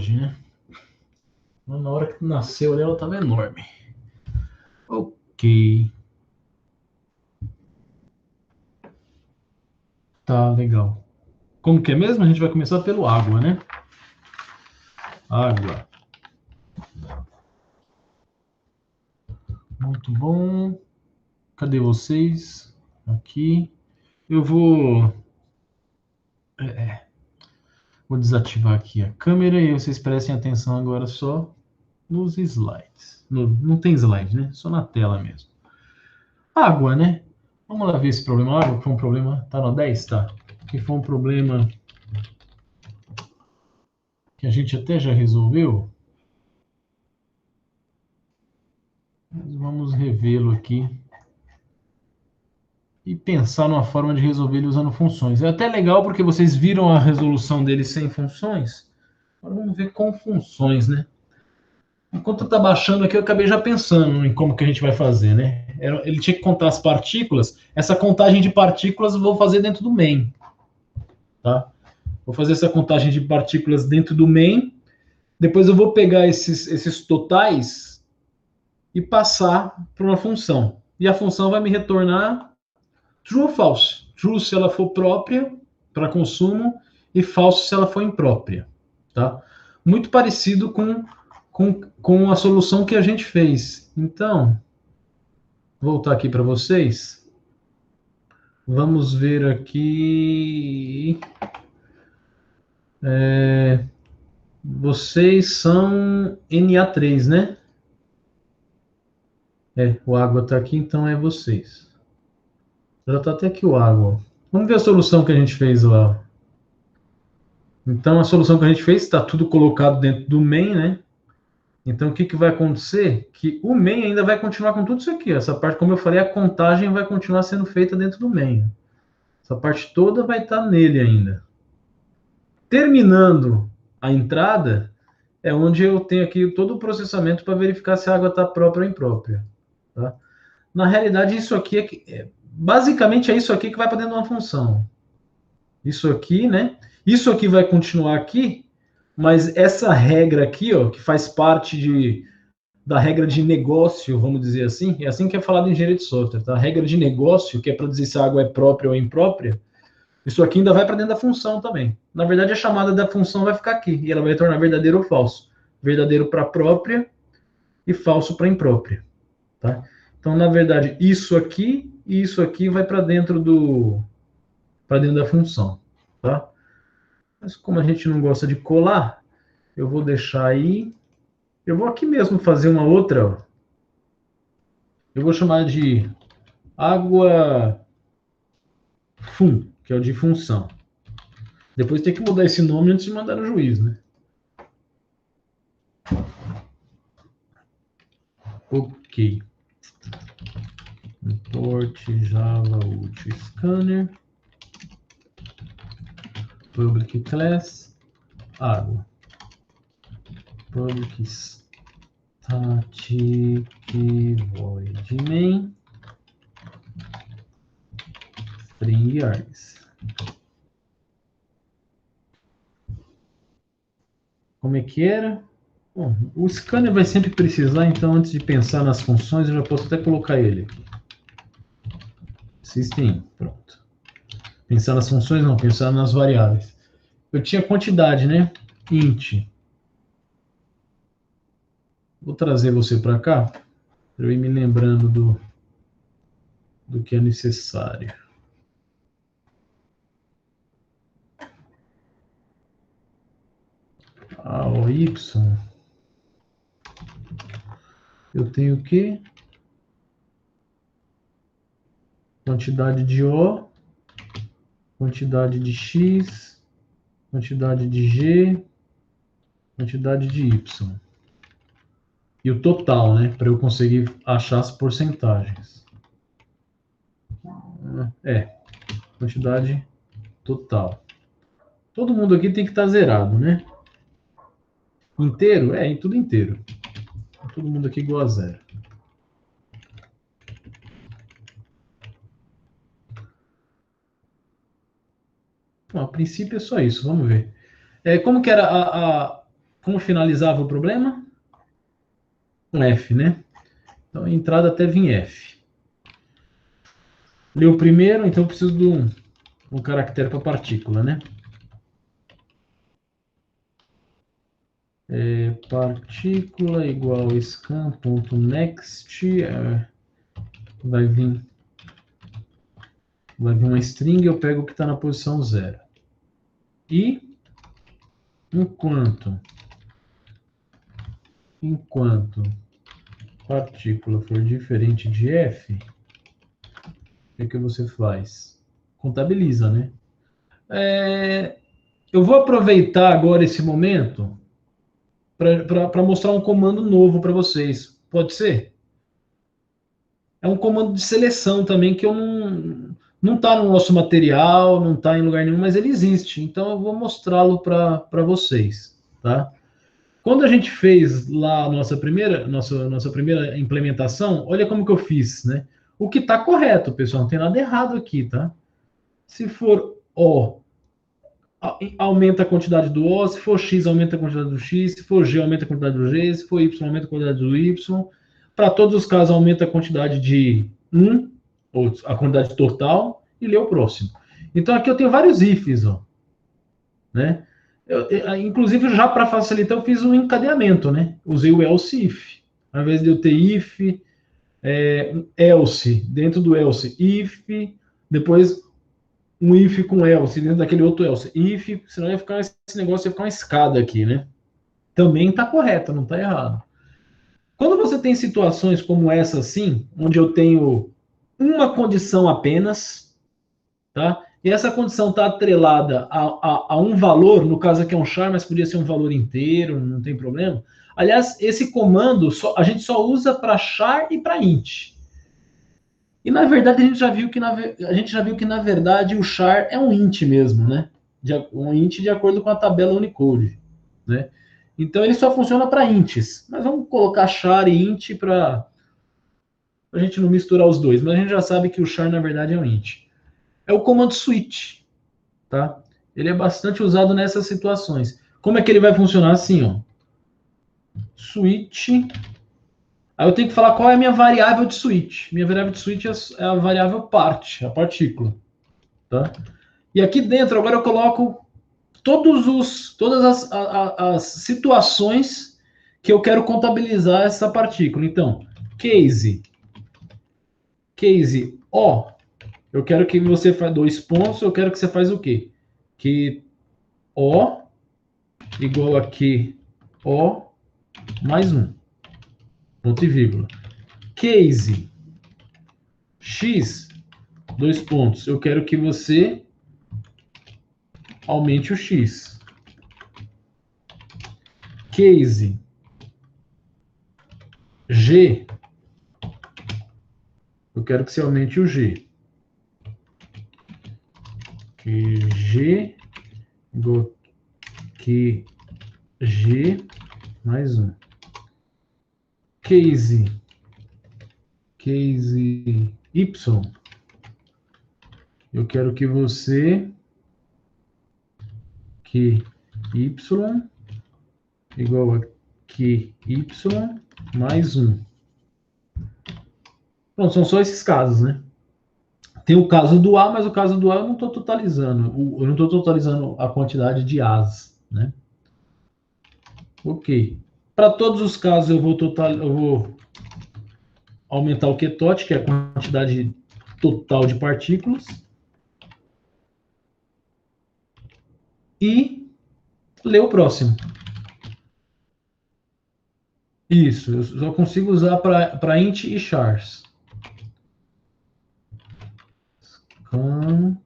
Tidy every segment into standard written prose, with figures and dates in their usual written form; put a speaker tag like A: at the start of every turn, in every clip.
A: hoje, né? Na hora que nasceu ela estava enorme. Ok. Tá, legal. Como que é mesmo? A gente vai começar pelo água, né? Água. Muito bom. Cadê vocês? Aqui. Eu vou desativar aqui a câmera e vocês prestem atenção agora só nos slides. Não tem slide, né? Só na tela mesmo. Água, né? Vamos lá ver esse problema. Água foi um problema. Tá no 10? Tá. Que foi um problema que a gente até já resolveu. Mas vamos revê-lo aqui e pensar numa forma de resolver ele usando funções. É até legal porque vocês viram a resolução dele sem funções. Agora vamos ver com funções, né? Enquanto eu estava baixando aqui, eu acabei já pensando em como que a gente vai fazer, né? Ele tinha que contar as partículas. Essa contagem de partículas eu vou fazer dentro do main, tá? Vou fazer essa contagem de partículas dentro do main. Depois eu vou pegar esses totais e passar para uma função. E a função vai me retornar true ou false. True se ela for própria para consumo e false se ela for imprópria, tá? Muito parecido com a solução que a gente fez. Então, vou voltar aqui para vocês. Vamos ver aqui. Vocês são Na3, né? O água está aqui, então é vocês. Já está até aqui o água. Vamos ver a solução que a gente fez lá. Então, a solução que a gente fez está tudo colocado dentro do main, né? Então, o que, que vai acontecer? Que o main ainda vai continuar com tudo isso aqui. Essa parte, como eu falei, a contagem vai continuar sendo feita dentro do main. Essa parte toda vai estar nele ainda. Terminando a entrada, é onde eu tenho aqui todo o processamento para verificar se a água está própria ou imprópria. Tá? Na realidade, isso aqui basicamente é isso aqui que vai para dentro de uma função. Isso aqui, né? Isso aqui vai continuar aqui, mas essa regra aqui, ó, que faz parte da regra de negócio, vamos dizer assim, é assim que é falado em engenharia de software, tá? A regra de negócio, que é para dizer se a água é própria ou imprópria, isso aqui ainda vai para dentro da função também. Na verdade, a chamada da função vai ficar aqui, e ela vai tornar verdadeiro ou falso. Verdadeiro para própria e falso para imprópria, tá? Então, na verdade, isso aqui e isso aqui vai para dentro da função, tá? Mas como a gente não gosta de colar, eu vou deixar aí. Eu vou aqui mesmo fazer uma outra. Ó. Eu vou chamar de água fun, que é o de função. Depois tem que mudar esse nome antes de mandar no juiz, né? Ok. Import Java Util Scanner. Public class. Água. Public static void main. String args. Como é que era? Bom, o scanner vai sempre precisar, então antes de pensar nas funções, eu já posso até colocar ele aqui. System, pronto. Pensar nas funções, não, pensar nas variáveis. Eu tinha quantidade, né? Int. Vou trazer você para cá, para eu ir me lembrando do que é necessário. O Y. Eu tenho o quê? Quantidade de O, quantidade de X, quantidade de G, quantidade de Y. E o total, né? Para eu conseguir achar as porcentagens. Quantidade total. Todo mundo aqui tem que estar zerado, né? Inteiro? Em tudo inteiro. Todo mundo aqui igual a zero. Bom, a princípio é só isso, vamos ver. Como que era como finalizava o problema? Com F, né? Então, a entrada até vir F. Leu primeiro, então eu preciso de um caractere para partícula, né? Partícula igual scan.next, vai vir uma string, eu pego o que está na posição 0. E enquanto partícula for diferente de f, o que você faz? Contabiliza, né? Eu vou aproveitar agora esse momento para mostrar um comando novo para vocês. Pode ser? É um comando de seleção também que eu não está no nosso material, não está em lugar nenhum, mas ele existe. Então eu vou mostrá-lo para vocês, tá? Quando a gente fez lá a nossa primeira implementação, olha como que eu fiz, né? O que está correto, pessoal, não tem nada errado aqui, tá? Se for O, aumenta a quantidade do O, se for X, aumenta a quantidade do X, se for G, aumenta a quantidade do G, se for Y, aumenta a quantidade do Y. Para todos os casos, aumenta a quantidade de 1, ou a quantidade total, e lê o próximo. Então aqui eu tenho vários ifs, ó, né? Inclusive, já para facilitar, eu fiz um encadeamento, né? Usei o else if. Ao invés de eu ter if, else, dentro do else, if, depois um if com else, dentro daquele outro else, if, senão esse negócio ia ficar uma escada aqui, né? Também está correto, não está errado. Quando você tem situações como essa assim, onde eu tenho uma condição apenas, tá? E essa condição está atrelada a um valor, no caso aqui é um char, mas podia ser um valor inteiro, não tem problema. Aliás, esse comando a gente só usa para char e para int. E na verdade a gente já viu que na verdade o char é um int mesmo, né? Um int de acordo com a tabela Unicode, né? Então ele só funciona para ints. Mas vamos colocar char e int para a gente não misturar os dois. Mas a gente já sabe que o char na verdade é um int. É o comando switch, tá? Ele é bastante usado nessas situações. Como é que ele vai funcionar assim, ó? Switch. Aí eu tenho que falar qual é a minha variável de switch. Minha variável de switch é a variável part, a partícula, tá? E aqui dentro agora eu coloco todas as situações que eu quero contabilizar essa partícula. Então, case O, eu quero que você faça 2 pontos, eu quero que você faz o quê? Que O igual a Q O mais 1, ponto e vírgula. Case X, 2 pontos, eu quero que você aumente o X. Case G, eu quero que você aumente o G. Que G igual que G mais 1. Case Y, eu quero que você que Y igual a que Y mais 1. Bom, são só esses casos, né? Tem o caso do A, mas o caso do A eu não estou totalizando. Eu não estou totalizando a quantidade de As, né? Ok. Para todos os casos eu vou aumentar o QTOT, que é a quantidade total de partículas. E ler o próximo. Isso, eu só consigo usar para int e chars. Scan.next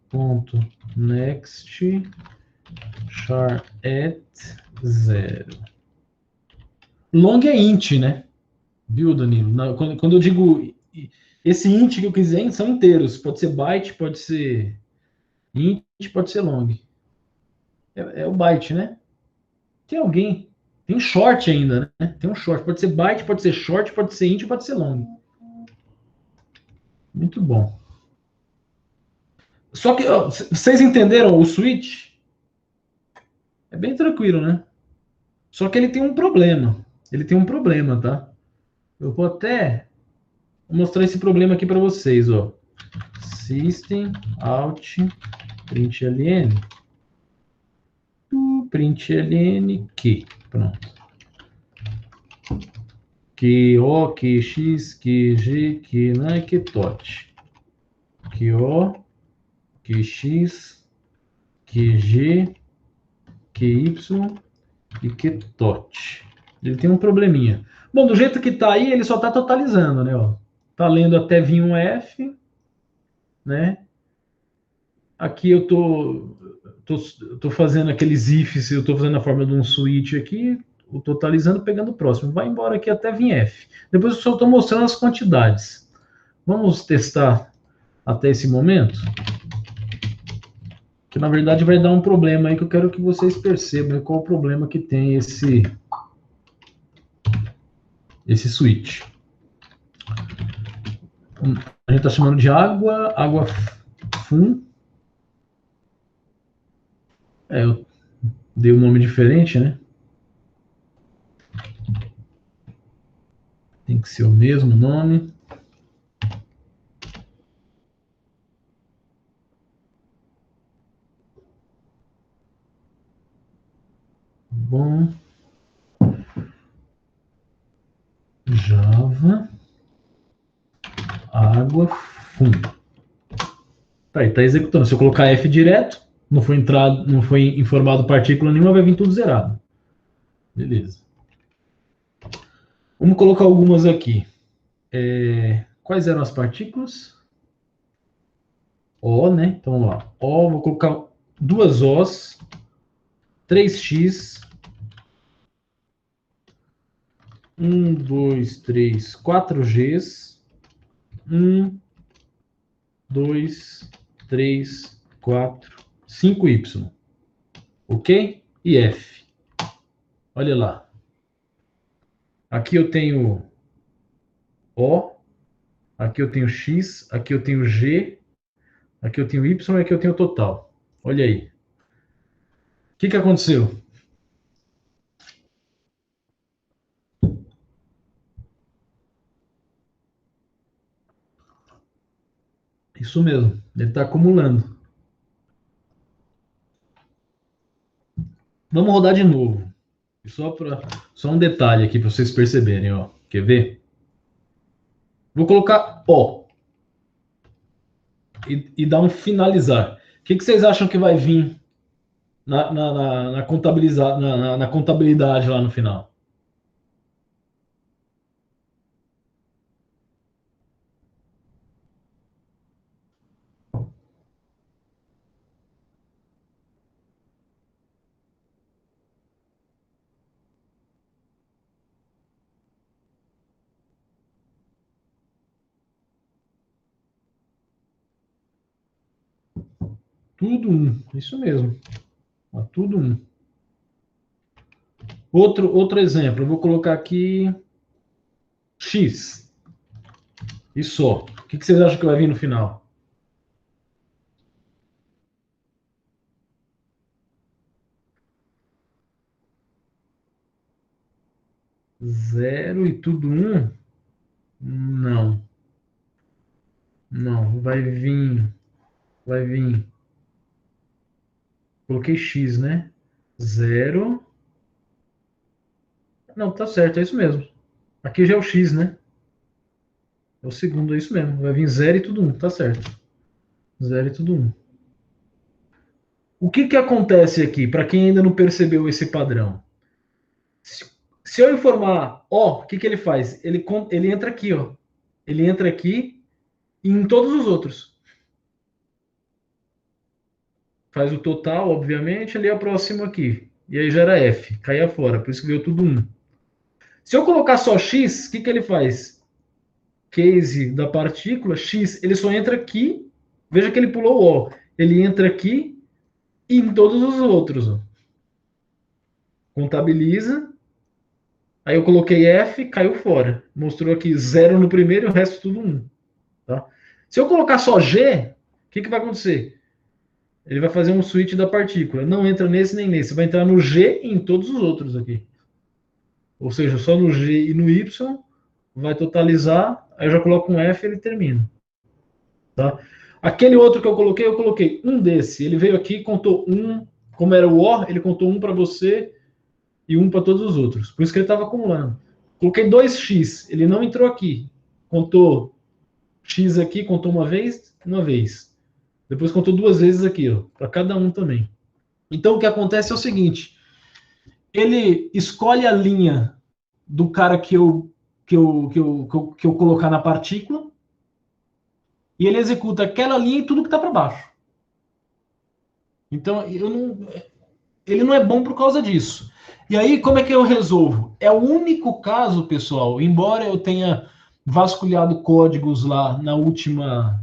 A: char at 0. Long é int, né? Viu, Danilo? Quando eu digo esse int que eu quiser, são inteiros. Pode ser byte, pode ser int, pode ser long. É o byte, né? Tem alguém. Tem um short ainda, né? Tem um short. Pode ser byte, pode ser short, pode ser int, pode ser long. Muito bom. Só que vocês entenderam o switch? É bem tranquilo, né? Só que ele tem um problema. Ele tem um problema, tá? Eu vou até mostrar esse problema aqui para vocês, ó. System out println println que, pronto. Que o, que x, que g, que não é que tot. Que o, que x, que g, que y e que tot. Ele tem um probleminha. Bom, do jeito que tá aí, ele só tá totalizando, né? Ó. Tá lendo até vir um F, né? Aqui eu tô fazendo aqueles ifs, eu tô fazendo a forma de um switch aqui, o totalizando, pegando o próximo. Vai embora aqui até vir F. Depois eu só estou mostrando as quantidades. Vamos testar até esse momento? Que na verdade vai dar um problema aí que eu quero que vocês percebam qual o problema que tem esse switch. A gente está chamando de água fum. Eu dei um nome diferente, né? Tem que ser o mesmo nome. Bom. Java água fum. Tá aí, tá executando. Se eu colocar F direto, não foi informado partícula nenhuma, vai vir tudo zerado. Beleza. Vamos colocar algumas aqui. Quais eram as partículas? O, né? Então, vamos lá. O, vou colocar 2 Os, 3x, 1, 2, 3, 4 Gs, 1, 2, 3, 4, 5Y. Ok? E F. Olha lá. Aqui eu tenho O, aqui eu tenho X, aqui eu tenho G, aqui eu tenho Y e aqui eu tenho total. Olha aí. O que aconteceu? Isso mesmo, ele está acumulando. Vamos rodar de novo. Só um detalhe aqui para vocês perceberem, ó. Quer ver? Vou colocar O e dar um finalizar. O que vocês acham que vai vir na contabilidade lá no final? Tudo um. Isso mesmo. Ó, tudo um. Outro exemplo. Eu vou colocar aqui X. E só. O que vocês acham que vai vir no final? Zero e tudo um? Não. Não. Vai vir. Vai vir. Coloquei X, né? Zero. Não, tá certo, é isso mesmo. Aqui já é o X, né? É o segundo, é isso mesmo. Vai vir zero e tudo um, tá certo. Zero e tudo um. O que acontece aqui, para quem ainda não percebeu esse padrão? Se eu informar O, o que ele faz? Ele entra aqui, ó. Ele entra aqui e em todos os outros. Faz o total, obviamente, ele aproxima aqui. E aí gera F, caia fora, por isso que veio tudo 1. Se eu colocar só X, o que ele faz? Case da partícula, X, ele só entra aqui. Veja que ele pulou o O. Ele entra aqui e em todos os outros. Ó. Contabiliza. Aí eu coloquei F, caiu fora. Mostrou aqui 0 no primeiro e o resto tudo 1. Tá? Se eu colocar só G, o que vai acontecer? Ele vai fazer um switch da partícula. Não entra nesse nem nesse. Vai entrar no G e em todos os outros aqui. Ou seja, só no G e no Y, vai totalizar, aí eu já coloco um F e ele termina. Tá? Aquele outro que eu coloquei um desse. Ele veio aqui, contou um, como era o OR, ele contou um para você e um para todos os outros. Por isso que ele estava acumulando. Coloquei 2x, ele não entrou aqui. Contou x aqui, contou uma vez, uma vez. Depois contou duas vezes aqui, ó, para cada um também. Então o que acontece é o seguinte: ele escolhe a linha do cara que eu colocar na partícula e ele executa aquela linha e tudo que está para baixo. Então ele não é bom por causa disso. E aí, como é que eu resolvo? É o único caso, pessoal, embora eu tenha vasculhado códigos lá na última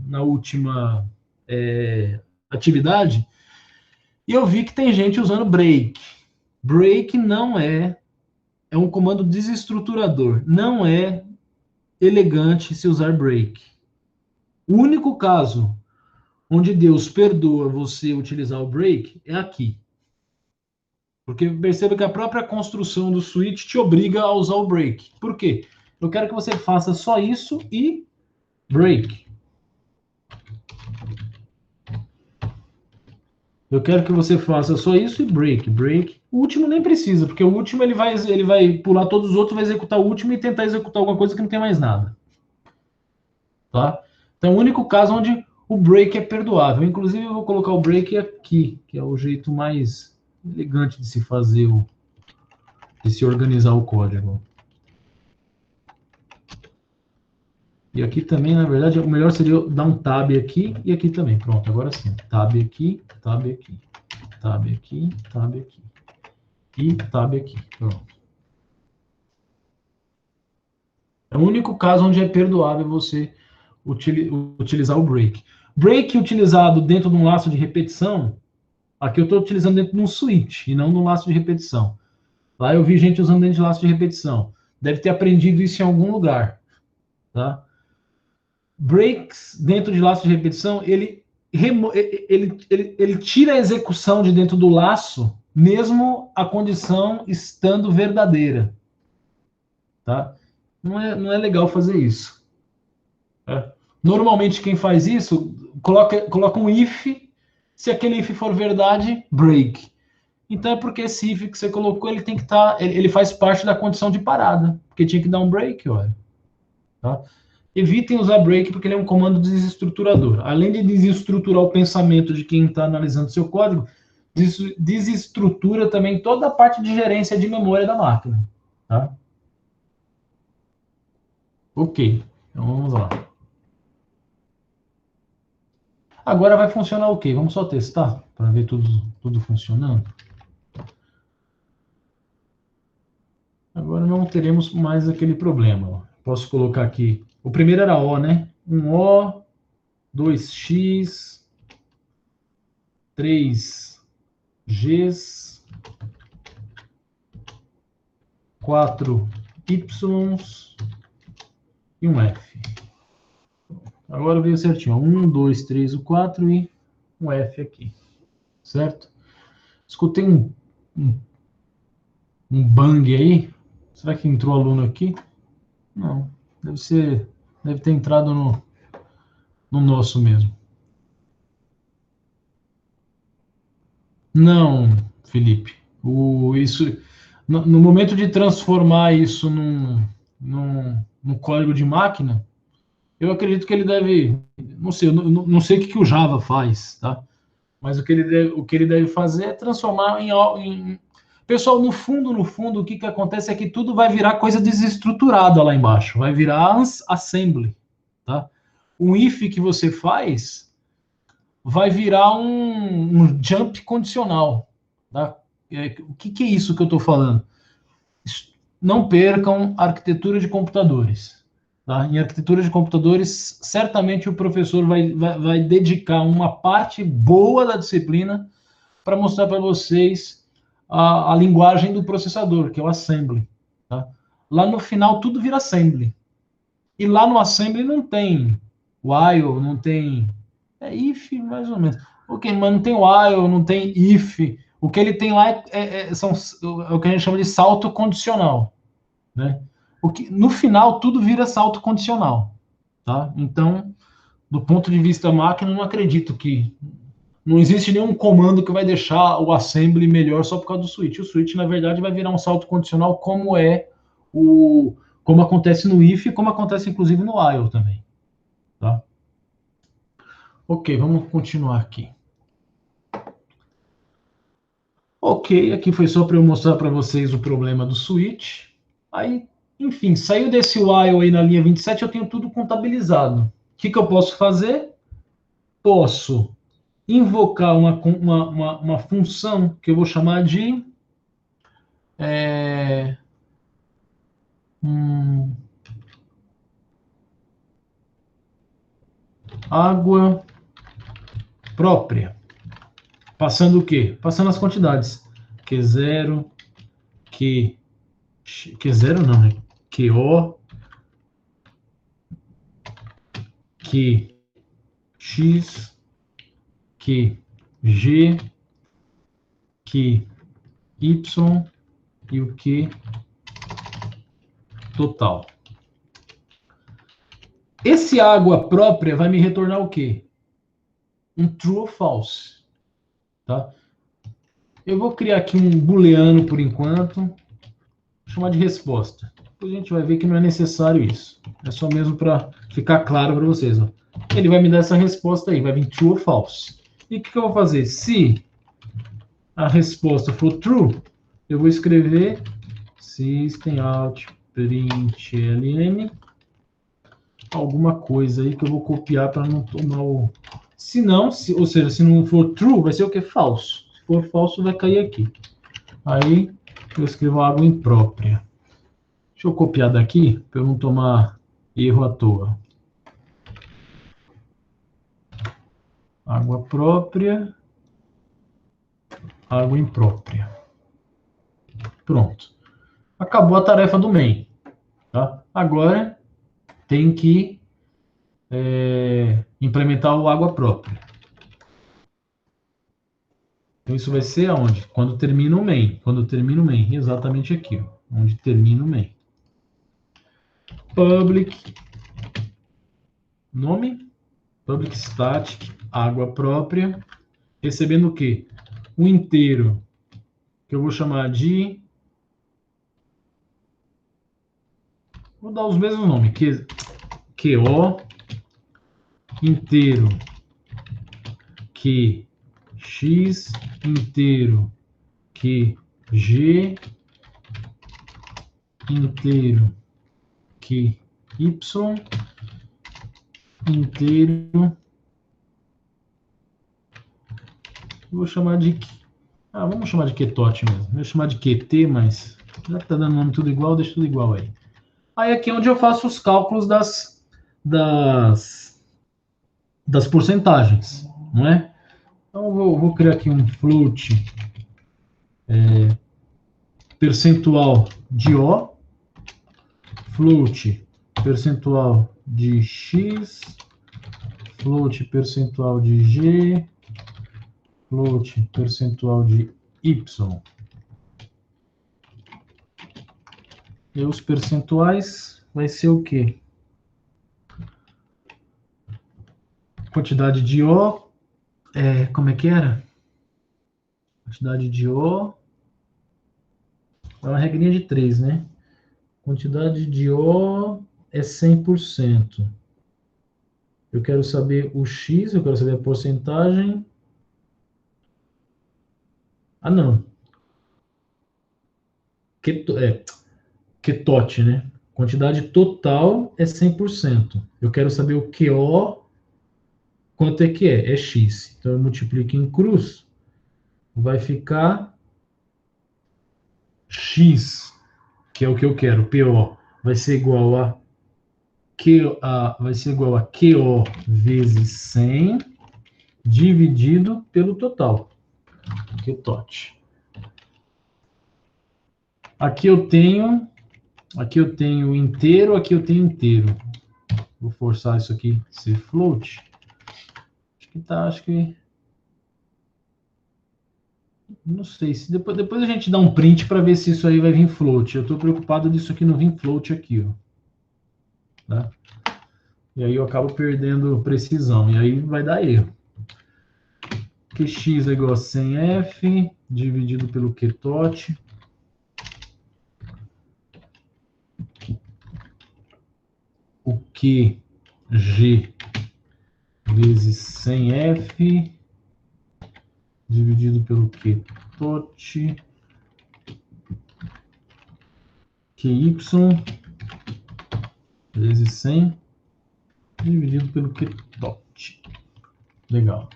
A: atividade, e eu vi que tem gente usando break. Break não é um comando desestruturador. Não é elegante se usar break. O único caso onde Deus perdoa você utilizar o break é aqui. Porque perceba que a própria construção do switch te obriga a usar o break. Por quê? Eu quero que você faça só isso e break. Eu quero que você faça só isso e break. Break. O último nem precisa, porque o último ele vai pular todos os outros, vai executar o último e tentar executar alguma coisa que não tem mais nada. Tá? Então, é o único caso onde o break é perdoável. Inclusive, eu vou colocar o break aqui, que é o jeito mais elegante de se fazer, de se organizar o código. E aqui também, na verdade, o melhor seria dar um tab aqui e aqui também. Pronto, agora sim. Tab aqui, tab aqui. Tab aqui, tab aqui. E tab aqui. Pronto. É o único caso onde é perdoável você utilizar o break. Break utilizado dentro de um laço de repetição, aqui eu estou utilizando dentro de um switch e não de um laço de repetição. Lá eu vi gente usando dentro de laço de repetição. Deve ter aprendido isso em algum lugar. Tá? Breaks dentro de laço de repetição, ele tira a execução de dentro do laço, mesmo a condição estando verdadeira. Tá? Não é legal fazer isso. É. Normalmente quem faz isso coloca um if, se aquele if for verdade, break. Então é porque esse if que você colocou, ele tem que estar, ele faz parte da condição de parada, porque tinha que dar um break, olha. Tá? Evitem usar break porque ele é um comando desestruturador. Além de desestruturar o pensamento de quem está analisando seu código, desestrutura também toda a parte de gerência de memória da máquina. Tá? Ok, então vamos lá. Agora vai funcionar ok. Vamos só testar para ver tudo funcionando. Agora não teremos mais aquele problema. Posso colocar aqui. O primeiro era O, né? Um O, 2x, 3Gs, 4Y e um F. Agora veio certinho. 1, 2, 3, o 4 e um F aqui. Certo? Escutei um bang aí. Será que entrou aluno aqui? Não. Deve ter entrado no nosso mesmo. Não, Felipe. No momento de transformar isso num código de máquina, eu acredito que ele deve. Não sei, não sei o que o Java faz, tá? Mas o que ele deve fazer é transformar em. Pessoal, no fundo, o que acontece é que tudo vai virar coisa desestruturada lá embaixo. Vai virar assembly, tá? Um if que você faz vai virar um jump condicional. Tá? O que é isso que eu estou falando? Não percam arquitetura de computadores. Tá? Em arquitetura de computadores, certamente o professor vai dedicar uma parte boa da disciplina para mostrar para vocês a linguagem do processador, que é o assembly. Tá? Lá no final, tudo vira assembly. E lá no assembly não tem while, não tem if, mais ou menos. Ok, mas não tem while, não tem if. O que ele tem lá é o que a gente chama de salto condicional. né? No final, tudo vira salto condicional, tá? Então, do ponto de vista máquina, eu não acredito que não existe nenhum comando que vai deixar o assembly melhor só por causa do switch. O switch, na verdade, vai virar um salto condicional como acontece no if e como acontece inclusive no while também, tá? Ok, vamos continuar aqui. Ok, aqui foi só para eu mostrar para vocês o problema do switch. Aí, enfim, saiu desse while aí na linha 27, eu tenho tudo contabilizado. O que eu posso fazer? Posso invocar uma função que eu vou chamar de é, hum, água própria. Passando o quê? Passando as quantidades. Q0, Q, Q0 não, né? QO, QX, QG, QY e o Q total. Esse água própria vai me retornar o quê? Um true ou false. Tá? Eu vou criar aqui um booleano por enquanto. Vou chamar de resposta. Depois a gente vai ver que não é necessário isso. É só mesmo para ficar claro para vocês. Ó. Ele vai me dar essa resposta aí, vai vir true ou false. E o que eu vou fazer? Se a resposta for true, eu vou escrever systemout.println alguma coisa aí que eu vou copiar para não tomar o... Se não, ou seja, se não for true, vai ser o que? Falso. Se for falso, vai cair aqui. Aí eu escrevo água imprópria. Deixa eu copiar daqui para eu não tomar erro à toa. Água própria, água imprópria. Pronto. Acabou a tarefa do main. Tá? Agora tem que implementar o água própria. Então isso vai ser aonde? Quando termina o main. Quando termina o main, exatamente aqui, ó, onde termina o main. Public nome, public static, água própria, recebendo o quê? O inteiro, que eu vou chamar de... Vou dar os mesmos nomes, QO, inteiro, QX, inteiro, QG, inteiro, QY, inteiro, vou chamar de... vamos chamar de QTOT mesmo. Vou chamar de QT, mas já que tá dando nome tudo igual, deixa tudo igual aí. Aí aqui é onde eu faço os cálculos das porcentagens, não é? Então eu vou criar aqui um float percentual de O, float percentual de X, float percentual de G, float percentual de Y. E os percentuais vai ser o quê? Quantidade de O, como é que era? Quantidade de O, é uma regrinha de 3, né? Quantidade de O é 100%. Eu quero saber o X, eu quero saber a porcentagem. Não. QTOT, né? Quantidade total é 100%. Eu quero saber o QO, quanto é que é? É X. Então eu multiplico em cruz, vai ficar X, que é o que eu quero, PO, vai ser igual a QO vezes 100 dividido pelo total. QTOT. Aqui eu tenho inteiro, aqui eu tenho inteiro. Vou forçar isso aqui ser float. Acho que Não sei se depois a gente dá um print para ver se isso aí vai vir float. Eu estou preocupado disso aqui não vir float aqui, ó. Tá? E aí eu acabo perdendo precisão. E aí vai dar erro. Que x é igual a 100f dividido pelo qtot. O que g vezes 100f dividido pelo qtot. QY vezes 100 dividido pelo qtot. Legal.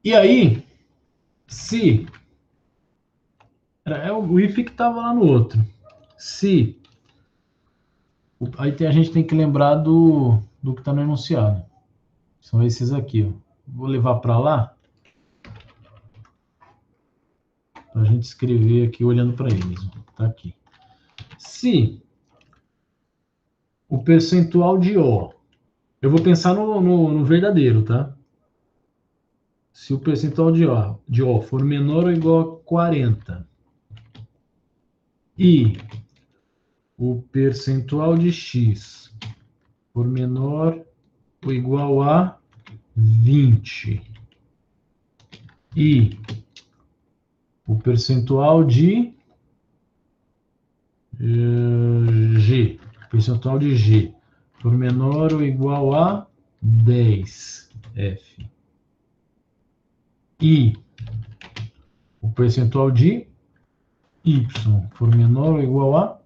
A: E aí, se... o if que estava lá no outro. Se... Aí a gente tem que lembrar do que está no enunciado. São esses aqui, ó. Vou levar para lá para a gente escrever aqui olhando para eles. Tá aqui. Se o percentual de O, eu vou pensar no verdadeiro, tá? Se o percentual de O for menor ou igual a 40 e o percentual de X for menor ou igual a 20 e o percentual de G, percentual de G for menor ou igual a 10F e o percentual de Y for menor ou igual a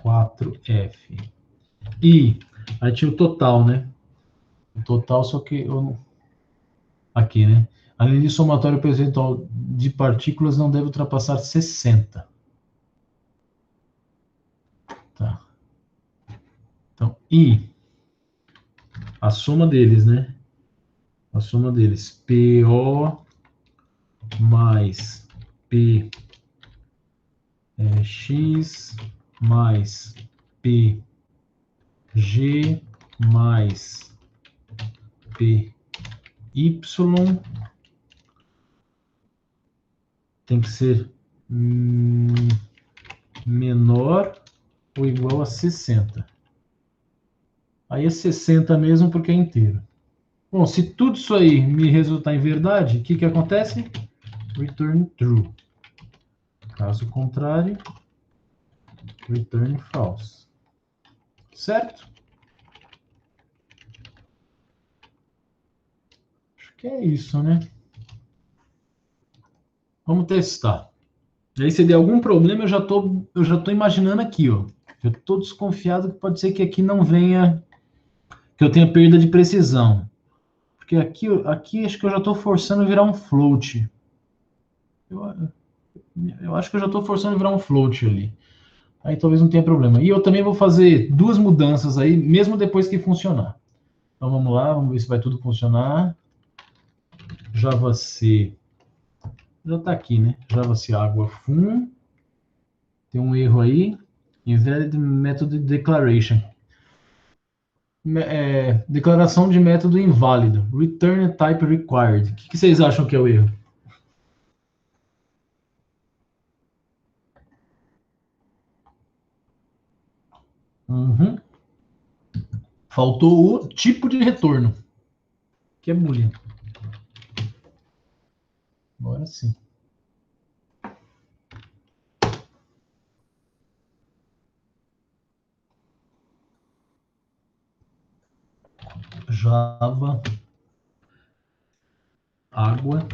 A: 4F. E aí tinha o total, né? O total, só que eu não... Aqui, né? Além disso, o somatório percentual de partículas não deve ultrapassar 60. Tá. Então, I, a soma deles, né? A soma deles, PO mais PX mais PG mais PY tem que ser menor ou igual a 60. Aí é 60 mesmo porque é inteiro. Bom, se tudo isso aí me resultar em verdade, o que acontece? Return true. Caso contrário, return false. Certo? Acho que é isso, né? Vamos testar. E aí, se der algum problema, eu já tô imaginando aqui, ó. Eu estou desconfiado que pode ser que aqui não venha, que eu tenha perda de precisão. Porque aqui acho que eu já estou forçando virar um float. Eu acho que eu já estou forçando virar um float ali. Aí talvez não tenha problema. E eu também vou fazer duas mudanças aí, mesmo depois que funcionar. Então vamos lá, vamos ver se vai tudo funcionar. JavaC. Já está aqui, né? JavaC água fun. Tem um erro aí. Invalid method declaration. Declaração de método inválido. Return type required. O que vocês acham que é o erro? Uhum. Faltou o tipo de retorno, que é boolean. Agora sim. Java água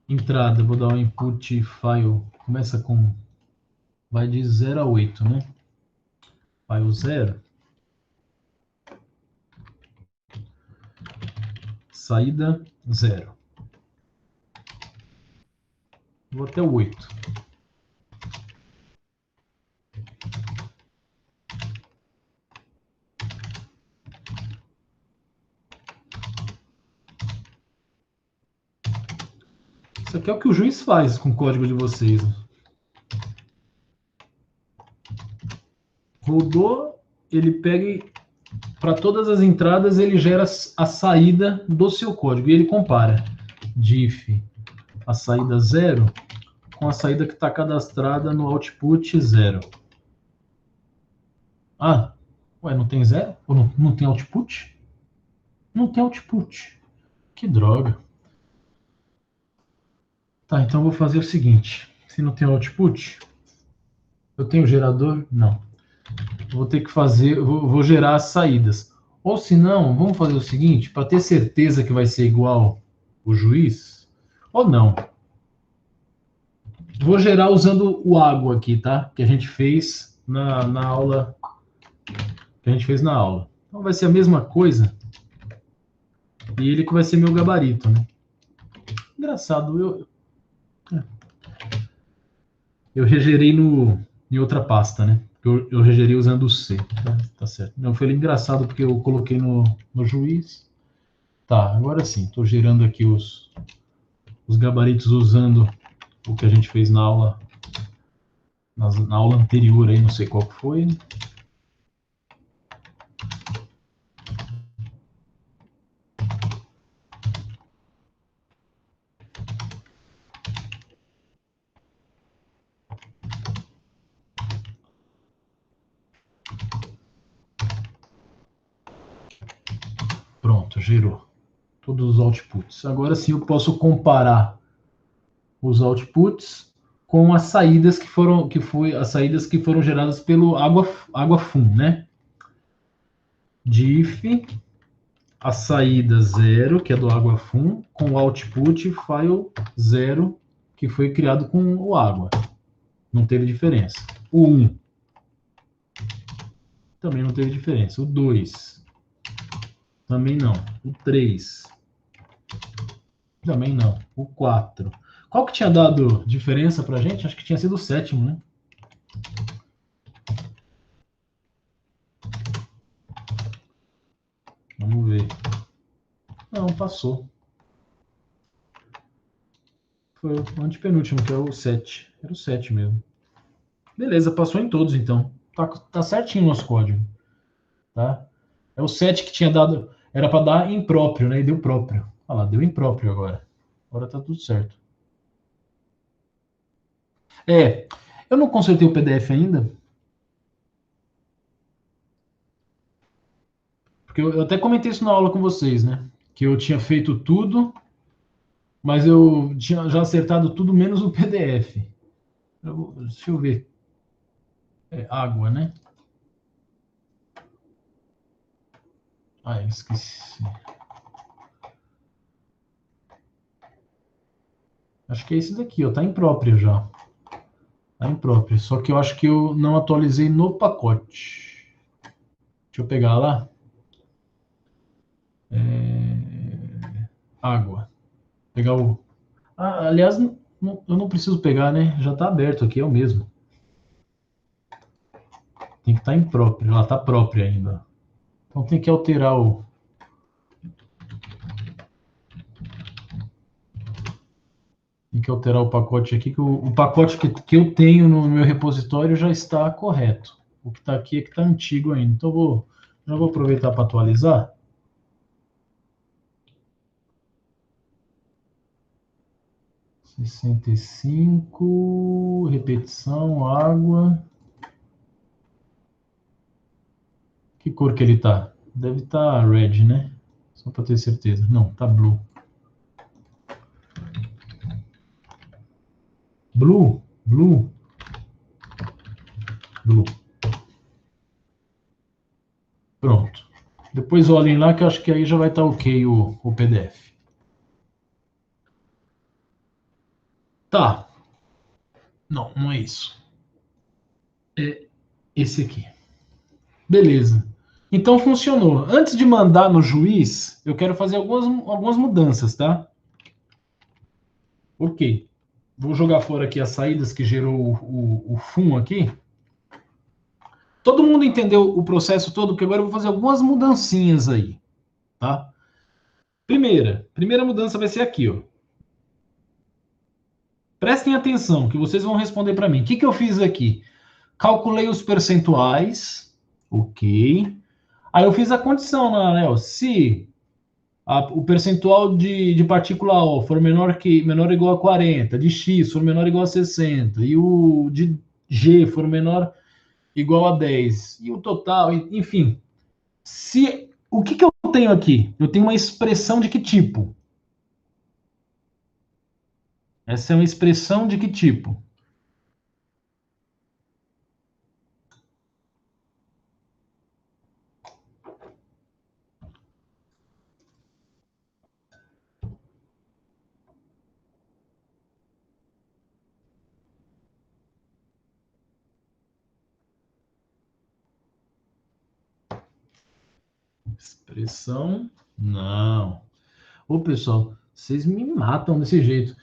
A: entrada, vou dar um input file, começa com, vai de 0 a 8, né? File 0. Saída 0. Vou até o 8. Isso aqui é o que o juiz faz com o código de vocês. Rodou, ele pega para todas as entradas, ele gera a saída do seu código e ele compara. Diff a saída 0 com a saída que está cadastrada no output 0. Ah, ué, não tem 0? Ou não tem output? Não tem output. Que droga. Tá, então eu vou fazer o seguinte. Se não tem output, eu tenho gerador? Não. Eu vou ter que fazer, vou gerar as saídas. Ou se não, vamos fazer o seguinte, para ter certeza que vai ser igual o juiz, ou não. Vou gerar usando o água aqui, tá? Que a gente fez na aula. Que a gente fez na aula. Então vai ser a mesma coisa. E ele que vai ser meu gabarito, né? Engraçado, eu regerei em outra pasta, né? Eu regerei usando o C. Tá certo. Não, foi engraçado porque eu coloquei no juiz. Tá, agora sim. Estou gerando aqui os gabaritos usando o que a gente fez na aula anterior aí, não sei qual que foi. Pronto, gerou todos os outputs. Agora sim eu posso comparar os outputs com as saídas as saídas que foram geradas pelo água fum, né? Diff a saída 0, que é do água fum, com o output file 0, que foi criado com o água. Não teve diferença. O 1 também não teve diferença. O 2 também não. O 3 também não. O 4. Qual que tinha dado diferença pra gente? Acho que tinha sido o 7º, né? Vamos ver. Não, passou. Foi o antepenúltimo, que é o 7. Era o 7 mesmo. Beleza, passou em todos, então. Tá certinho o nosso código. Tá? É o 7 que tinha dado... Era para dar impróprio, né? E deu próprio. Olha lá, deu impróprio agora. Agora tá tudo certo. Eu não consertei o PDF ainda. Porque eu até comentei isso na aula com vocês, né? Que eu tinha feito tudo, mas eu tinha já acertado tudo menos o PDF. Deixa eu ver. Água, né? Ah, eu esqueci. Acho que é esse daqui, ó. Tá impróprio já. Tá impróprio. Só que eu acho que eu não atualizei no pacote. Deixa eu pegar lá. Água. Pegar o. Ah, aliás, eu não preciso pegar, né? Já tá aberto aqui, é o mesmo. Tem que estar impróprio. Ela tá própria ainda. Então tem que alterar o. Tem que alterar o pacote aqui, que o pacote que eu tenho no meu repositório já está correto. O que está aqui é que está antigo ainda. Então já vou aproveitar para atualizar. Sessenta e cinco, repetição, água. Que cor que ele tá? Deve estar red, né? Só para ter certeza. Não, tá blue. Blue. Pronto. Depois olhem lá que eu acho que aí já vai estar ok o PDF. Tá. Não é isso. É esse aqui. Beleza. Então funcionou. Antes de mandar no juiz, eu quero fazer algumas mudanças, tá? Ok. Vou jogar fora aqui as saídas que gerou o FUM aqui. Todo mundo entendeu o processo todo, porque agora eu vou fazer algumas mudancinhas aí, tá? Primeira mudança vai ser aqui, ó. Prestem atenção, que vocês vão responder para mim. O que eu fiz aqui? Calculei os percentuais, ok. Aí eu fiz a condição, né? Se o percentual de partícula O for menor ou igual a 40, de X for menor ou igual a 60, e o de G for menor ou igual a 10, e o total, enfim. O que eu tenho aqui? Eu tenho uma expressão de que tipo? Essa é uma expressão de que tipo? Expressão? Não. Ô, pessoal, vocês me matam desse jeito.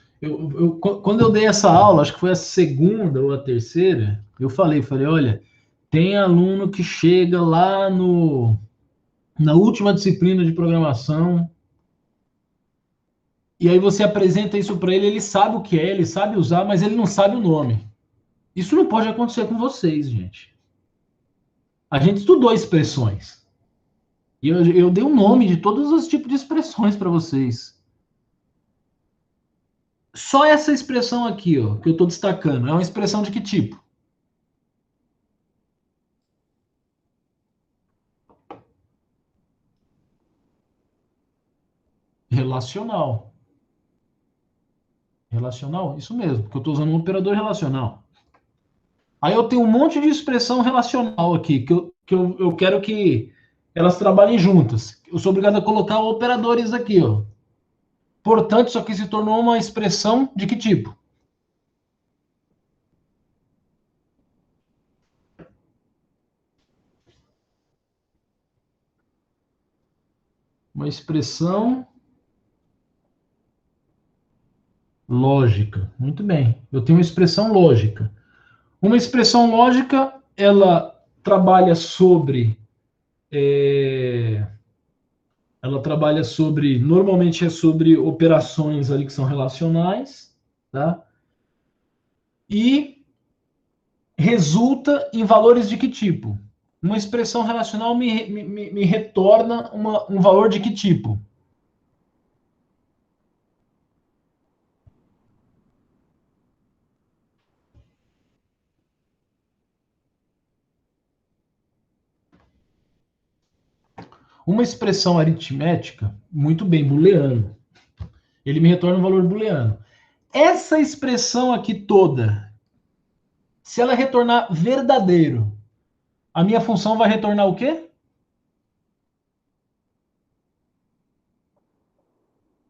A: Quando eu dei essa aula, acho que foi a segunda ou a terceira, eu falei, olha, tem aluno que chega lá na última disciplina de programação, e aí você apresenta isso para ele, ele sabe o que é, ele sabe usar, mas ele não sabe o nome. Isso não pode acontecer com vocês, gente. A gente estudou expressões. E eu dei um nome de todos os tipos de expressões para vocês. Só essa expressão aqui, ó, que eu estou destacando, é uma expressão de que tipo? Relacional. Relacional? Isso mesmo, porque eu estou usando um operador relacional. Aí eu tenho um monte de expressão relacional aqui, que eu quero que elas trabalhem juntas. Eu sou obrigado a colocar operadores aqui, ó. Portanto, isso aqui se tornou uma expressão de que tipo? Uma expressão lógica. Muito bem. Eu tenho uma expressão lógica. Uma expressão lógica, ela trabalha sobre. é, Ela trabalha sobre. Normalmente é sobre operações ali que são relacionais, tá? E resulta em valores de que tipo? Uma expressão relacional me retorna um valor de que tipo? Uma expressão aritmética, muito bem, booleano. Ele me retorna um valor booleano. Essa expressão aqui toda, se ela retornar verdadeiro, a minha função vai retornar o quê?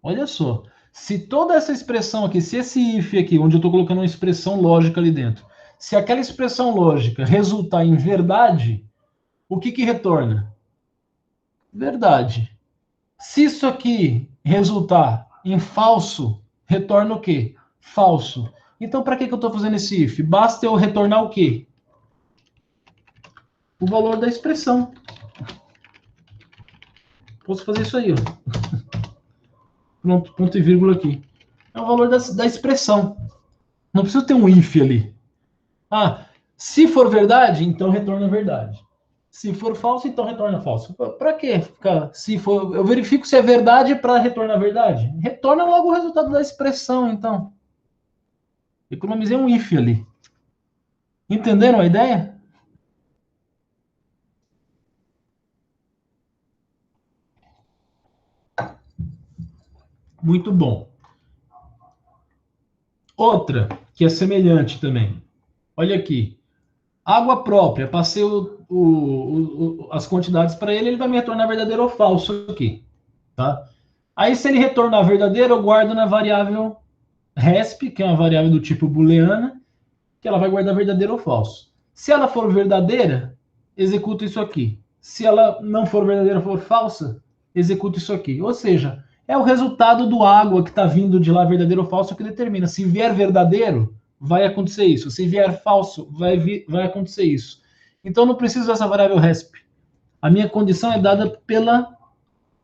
A: Olha só. Se toda essa expressão aqui, se esse if aqui, onde eu estou colocando uma expressão lógica ali dentro, se aquela expressão lógica resultar em verdade, o que retorna? Verdade. Se isso aqui resultar em falso, retorna o quê? Falso. Então, para que eu estou fazendo esse if? Basta eu retornar o quê? O valor da expressão. Posso fazer isso aí, ó. Pronto, ponto e vírgula aqui. É o valor da expressão. Não precisa ter um if ali. Ah, se for verdade, então retorna verdade. Se for falso, então retorna falso. Para quê? Se for, eu verifico se é verdade para retornar verdade. Retorna logo o resultado da expressão, então. Economizei um if ali. Entenderam a ideia? Muito bom. Outra que é semelhante também. Olha aqui. Água própria. Passei as quantidades para ele, ele vai me retornar verdadeiro ou falso aqui. Tá? Aí, se ele retornar verdadeiro, eu guardo na variável resp, que é uma variável do tipo booleana, que ela vai guardar verdadeiro ou falso. Se ela for verdadeira, executa isso aqui. Se ela não for verdadeira ou for falsa, executa isso aqui. Ou seja, é o resultado do água que está vindo de lá, verdadeiro ou falso, que determina. Se vier verdadeiro, vai acontecer isso. Se vier falso, vai acontecer isso. Então, não preciso dessa variável resp. A minha condição é dada pela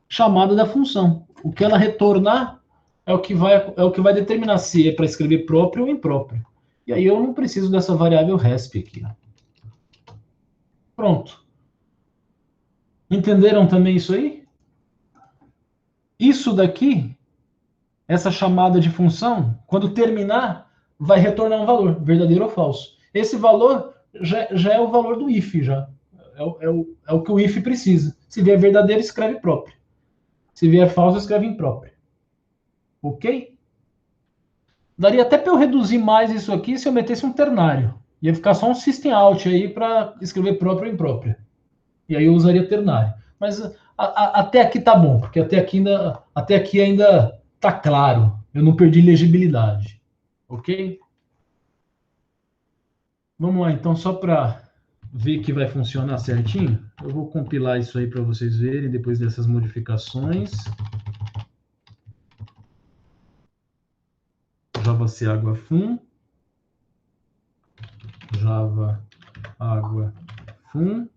A: chamada da função. O que ela retornar é o que vai determinar se é para escrever próprio ou impróprio. E aí eu não preciso dessa variável resp aqui. Pronto. Entenderam também isso aí? isso daqui, essa chamada de função, quando terminar, vai retornar um valor, verdadeiro ou falso. Esse valor já é o valor do if, já. É o que o if precisa. Se vier verdadeiro, escreve próprio. Se vier falso, escreve impróprio. Ok? Daria até para eu reduzir mais isso aqui se eu metesse um ternário. Ia ficar só um system out aí para escrever próprio ou impróprio. E aí eu usaria ternário. Mas até aqui tá bom, porque até aqui ainda tá claro. Eu não perdi legibilidade. Ok? Vamos lá, então, só para ver que vai funcionar certinho, eu vou compilar isso aí para vocês verem depois dessas modificações. Java C água fum. Java água fum.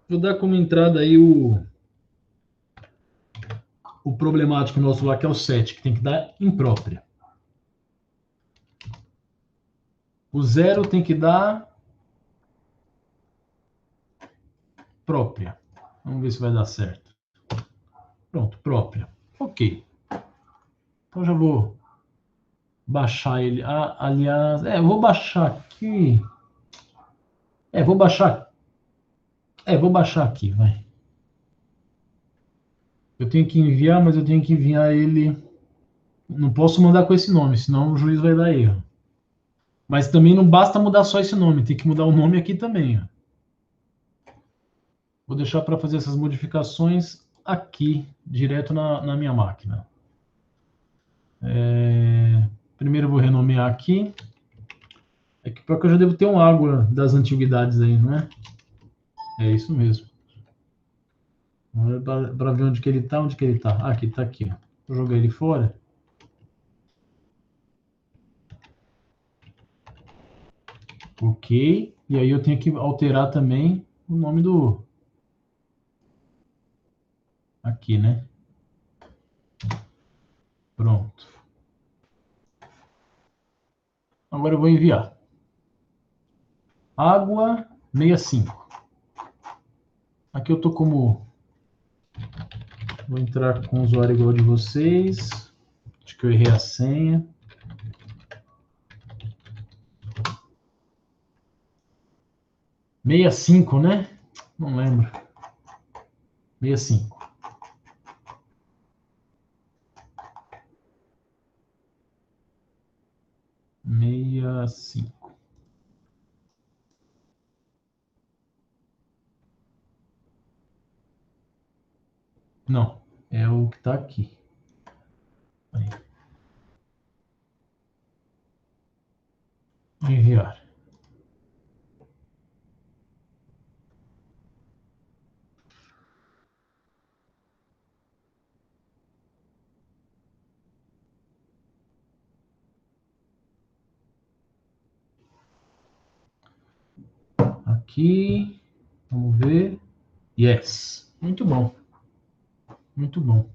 A: Vou dar como entrada aí o problemático nosso lá, que é o 7, que tem que dar imprópria. O 0 tem que dar própria. Vamos ver se vai dar certo. Pronto, própria. Ok. Então já vou baixar ele. Ah, aliás, vou baixar aqui. Vou baixar. Vou baixar aqui, vai. Eu tenho que enviar, mas eu tenho que enviar ele. Não posso mandar com esse nome, senão o juiz vai dar erro. Mas também não basta mudar só esse nome, tem que mudar o nome aqui também. Ó. Vou deixar para fazer essas modificações aqui, direto na minha máquina. Primeiro eu vou renomear aqui. É que eu já devo ter um água das antiguidades aí, não é? É isso mesmo. Para ver onde que ele está, onde que ele está. Ah, aqui está aqui. Ó. Vou jogar ele fora. Ok. E aí eu tenho que alterar também o nome do... Aqui, né? Pronto. Agora eu vou enviar. Água 65. Aqui eu tô como... Vou entrar com o usuário igual de vocês. Acho que eu errei a senha. Meia cinco, né? Não lembro. 65. Meia cinco. Não, é o que está aqui. Aí. Enviar. Aqui. Vamos ver. Yes. Muito bom. Muito bom.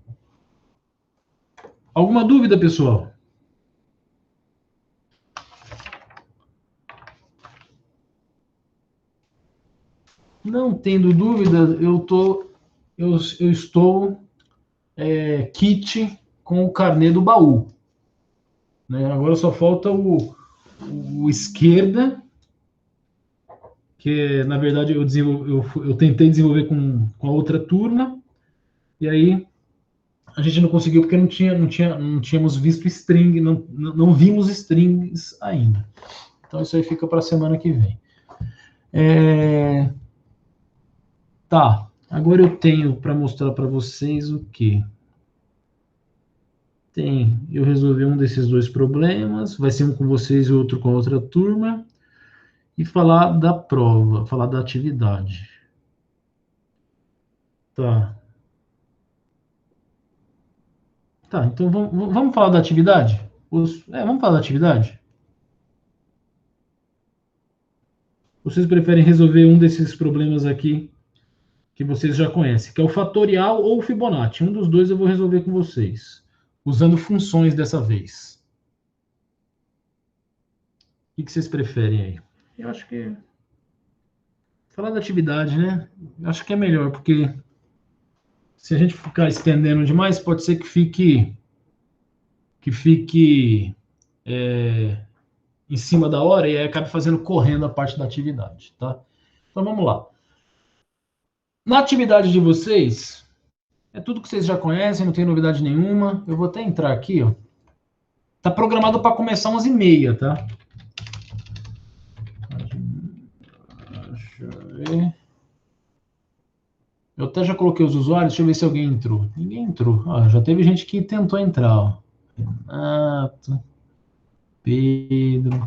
A: Alguma dúvida, pessoal? Não tendo dúvida, eu estou kit com o carnê do baú. Né? Agora só falta o esquerda, que na verdade eu tentei desenvolver com a outra turma, e aí a gente não conseguiu porque não tínhamos visto string, não vimos strings ainda. Então isso aí fica para a semana que vem. Tá, agora eu tenho para mostrar para vocês o que? Eu resolvi um desses dois problemas, vai ser um com vocês e outro com a outra turma, e falar da prova, falar da atividade. Tá. Tá, então vamos falar da atividade? Vamos falar da atividade? Vocês preferem resolver um desses problemas aqui que vocês já conhecem, que é o fatorial ou o Fibonacci. Um dos dois eu vou resolver com vocês, usando funções dessa vez. O que vocês preferem aí? Eu acho que falar da atividade, né? Eu acho que é melhor, porque Se a gente ficar estendendo demais, pode ser que fique em cima da hora e aí acabe fazendo correndo a parte da atividade, tá? Então vamos lá. Na atividade de vocês, é tudo que vocês já conhecem, não tem novidade nenhuma. Eu vou até entrar aqui, ó. Tá programado para começar 11h30, tá? Deixa eu ver. Eu até já coloquei os usuários, deixa eu ver se alguém entrou. Ninguém entrou. Ah, já teve gente que tentou entrar, ó. Renato, Pedro,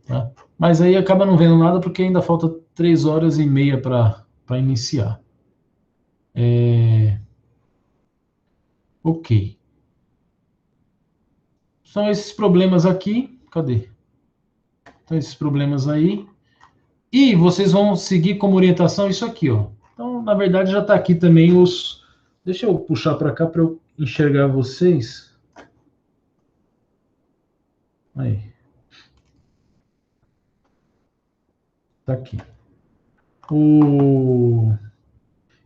A: tá? Mas aí acaba não vendo nada porque ainda falta 3h30 para iniciar. Ok. São esses problemas aqui. Cadê? Então, esses problemas aí. E vocês vão seguir como orientação isso aqui, ó. Então, na verdade, já está aqui também os... Deixa eu puxar para cá para eu enxergar vocês. Aí. Tá aqui.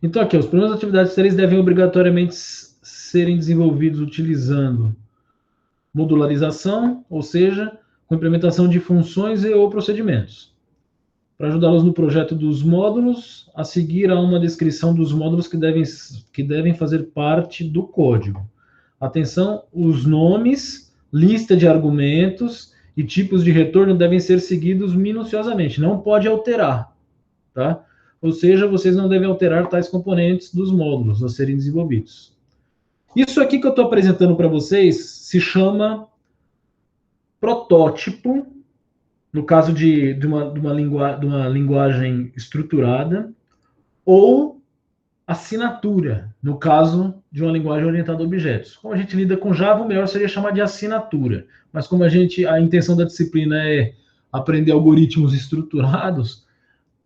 A: Então, aqui, os problemas de atividades 3 devem obrigatoriamente serem desenvolvidos utilizando modularização, ou seja, com implementação de funções e ou procedimentos. Para ajudá-los no projeto dos módulos, a seguir há uma descrição dos módulos que devem fazer parte do código. Atenção, os nomes, lista de argumentos e tipos de retorno devem ser seguidos minuciosamente, não pode alterar, tá? Ou seja, vocês não devem alterar tais componentes dos módulos a serem desenvolvidos. Isso aqui que eu estou apresentando para vocês se chama protótipo, no caso de uma linguagem estruturada, ou assinatura, no caso de uma linguagem orientada a objetos. Como a gente lida com Java, o melhor seria chamar de assinatura. Mas como a intenção da disciplina é aprender algoritmos estruturados,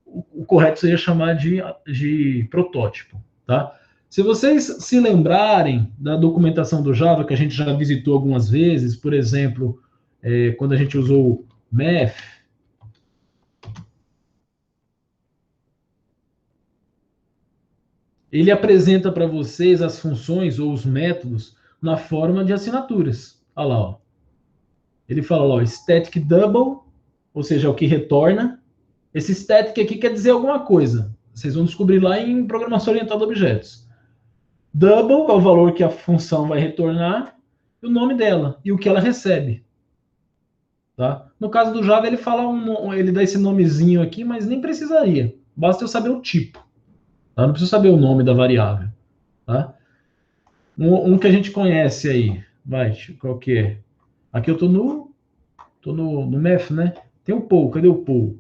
A: o correto seria chamar de protótipo, tá? Se vocês se lembrarem da documentação do Java, que a gente já visitou algumas vezes, por exemplo, quando a gente usou Math, ele apresenta para vocês as funções ou os métodos na forma de assinaturas. Olha lá, ó. Ele fala lá, ó, static double, ou seja, é o que retorna. Esse static aqui quer dizer alguma coisa. Vocês vão descobrir lá em programação orientada a objetos. Double é o valor que a função vai retornar, e o nome dela, e o que ela recebe. Tá? No caso do Java, ele dá esse nomezinho aqui, mas nem precisaria. Basta eu saber o tipo. Tá? Não preciso saber o nome da variável. Tá? Um que a gente conhece aí. Vai, qual que é? Aqui eu tô no Math, né? Tem o poll. Cadê o poll?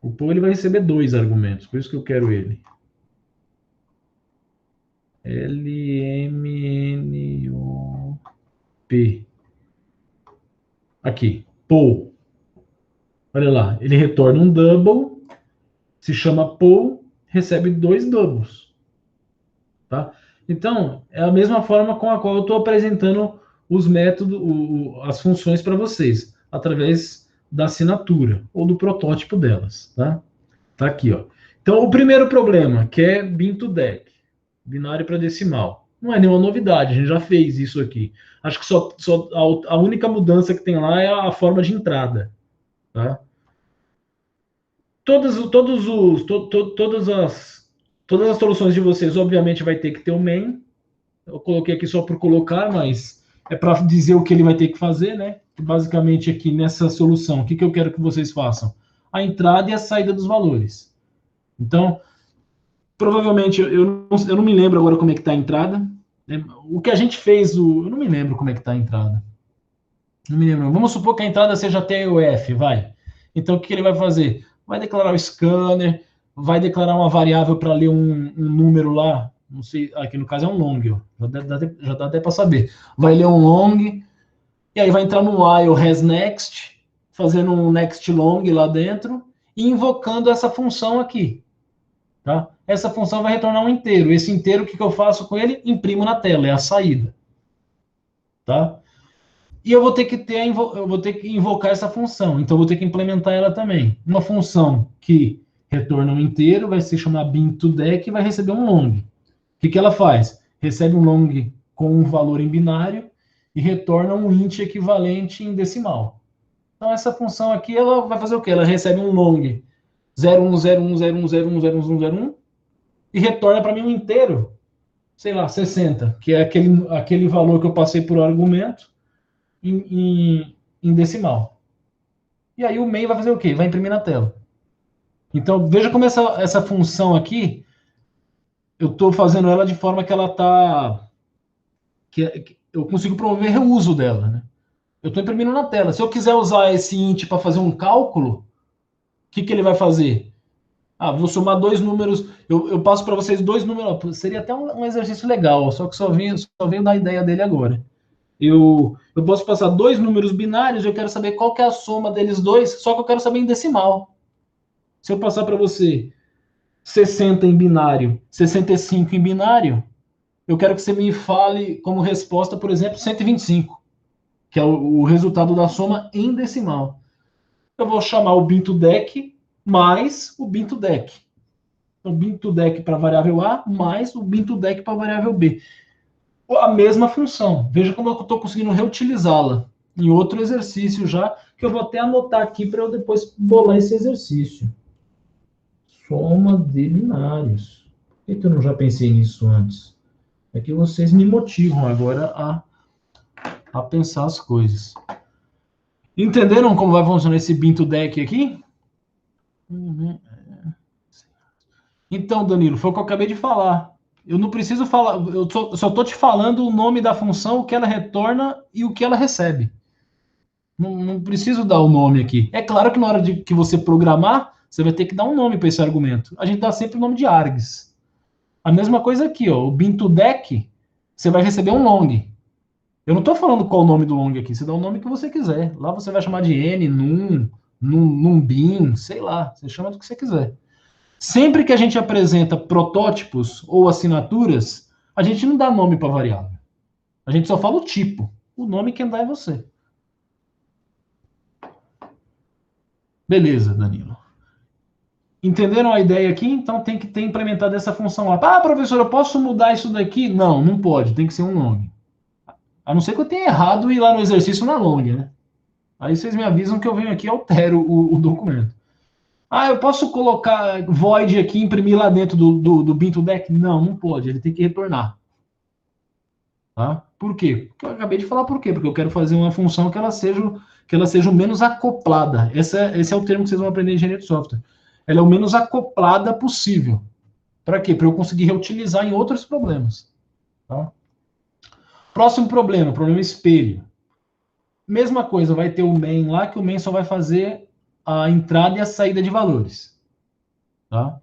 A: O poll ele vai receber 2 argumentos, por isso que eu quero ele. LMNOP. Aqui, poll. Olha lá, ele retorna um double, se chama poll, recebe 2 doubles. Tá? Então, é a mesma forma com a qual eu estou apresentando os métodos, as funções para vocês, através da assinatura ou do protótipo delas. Tá aqui, ó. Então, o primeiro problema, que é bin to dec, binário para decimal. Não é nenhuma novidade, a gente já fez isso aqui. Acho que só a única mudança que tem lá é a forma de entrada. Tá? Todas as soluções de vocês, obviamente, vai ter que ter o main. Eu coloquei aqui só por colocar, mas é para dizer o que ele vai ter que fazer, né? Basicamente, aqui nessa solução, o que eu quero que vocês façam? A entrada e a saída dos valores. Então, provavelmente, eu não me lembro agora como é que está a entrada. O que a gente fez, eu não me lembro como é que está a entrada. Não me lembro. Vamos supor que a entrada seja TUF, vai. Então, o que ele vai fazer? Vai declarar o scanner, vai declarar uma variável para ler um número lá. Não sei, aqui no caso é um long, ó. Já dá até para saber. Vai ler um long, e aí vai entrar no while hasNext, fazendo um next long lá dentro, e invocando essa função aqui. Tá? Essa função vai retornar um inteiro. Esse inteiro, o que eu faço com ele? Imprimo na tela, é a saída. Tá? E eu vou ter que invocar essa função. Então, eu vou ter que implementar ela também. Uma função que retorna um inteiro, vai se chamar bin2dec e vai receber um long. O que ela faz? Recebe um long com um valor em binário e retorna um int equivalente em decimal. Então, essa função aqui, ela vai fazer o quê? Ela recebe um long 0,101,0,1,0,1,0,1,0,1 e retorna para mim um inteiro, sei lá, 60, que é aquele valor que eu passei por argumento em decimal. E aí o main vai fazer o quê? Vai imprimir na tela. Então, veja como essa função aqui, eu estou fazendo ela de forma que ela está... que eu consigo promover reuso dela, né? Eu estou imprimindo na tela. Se eu quiser usar esse int para fazer um cálculo, o que ele vai fazer? Ah, vou somar dois números. Eu passo para vocês dois números. Seria até um exercício legal, só que só venho dar ideia dele agora. Eu posso passar dois números binários, eu quero saber qual que é a soma deles dois, só que eu quero saber em decimal. Se eu passar para você 60 em binário, 65 em binário, eu quero que você me fale como resposta, por exemplo, 125, que é o resultado da soma em decimal. Eu vou chamar o bin2dec mais o bin2dec. O bin2dec para a variável A mais o bin2dec para a variável B. A mesma função. Veja como eu estou conseguindo reutilizá-la em outro exercício já, que eu vou até anotar aqui para eu depois bolar esse exercício. Soma de binários. Por que eu não já pensei nisso antes? É que vocês me motivam agora a pensar as coisas. Entenderam como vai funcionar esse bin2dec aqui? Então, Danilo, foi o que eu acabei de falar. Eu não preciso falar, eu só estou te falando o nome da função, o que ela retorna e o que ela recebe. Não preciso dar o nome aqui. É claro que na hora de que você programar, você vai ter que dar um nome para esse argumento. A gente dá sempre o nome de args. A mesma coisa aqui, ó, o bin2dec, você vai receber um long. Eu não estou falando qual o nome do long aqui, você dá o nome que você quiser. Lá você vai chamar de n, num bin, sei lá, você chama do que você quiser. Sempre que a gente apresenta protótipos ou assinaturas, a gente não dá nome para variável. A gente só fala o tipo. O nome quem dá é você. Beleza, Danilo. Entenderam a ideia aqui? Então tem que ter implementado essa função lá. Ah, professor, eu posso mudar isso daqui? Não, não pode. Tem que ser um long. A não ser que eu tenha errado e ir lá no exercício na long, né? Aí vocês me avisam que eu venho aqui e altero o documento. Ah, eu posso colocar void aqui e imprimir lá dentro do bin2dec? Não, não pode. Ele tem que retornar. Tá? Por quê? Porque eu acabei de falar por quê. Porque eu quero fazer uma função que ela seja o menos acoplada. Esse é o termo que vocês vão aprender em engenharia de software. Ela é o menos acoplada possível. Para quê? Para eu conseguir reutilizar em outros problemas. Tá? Próximo problema espelho. Mesma coisa, vai ter o main lá, que o main só vai fazer a entrada e a saída de valores. Tá?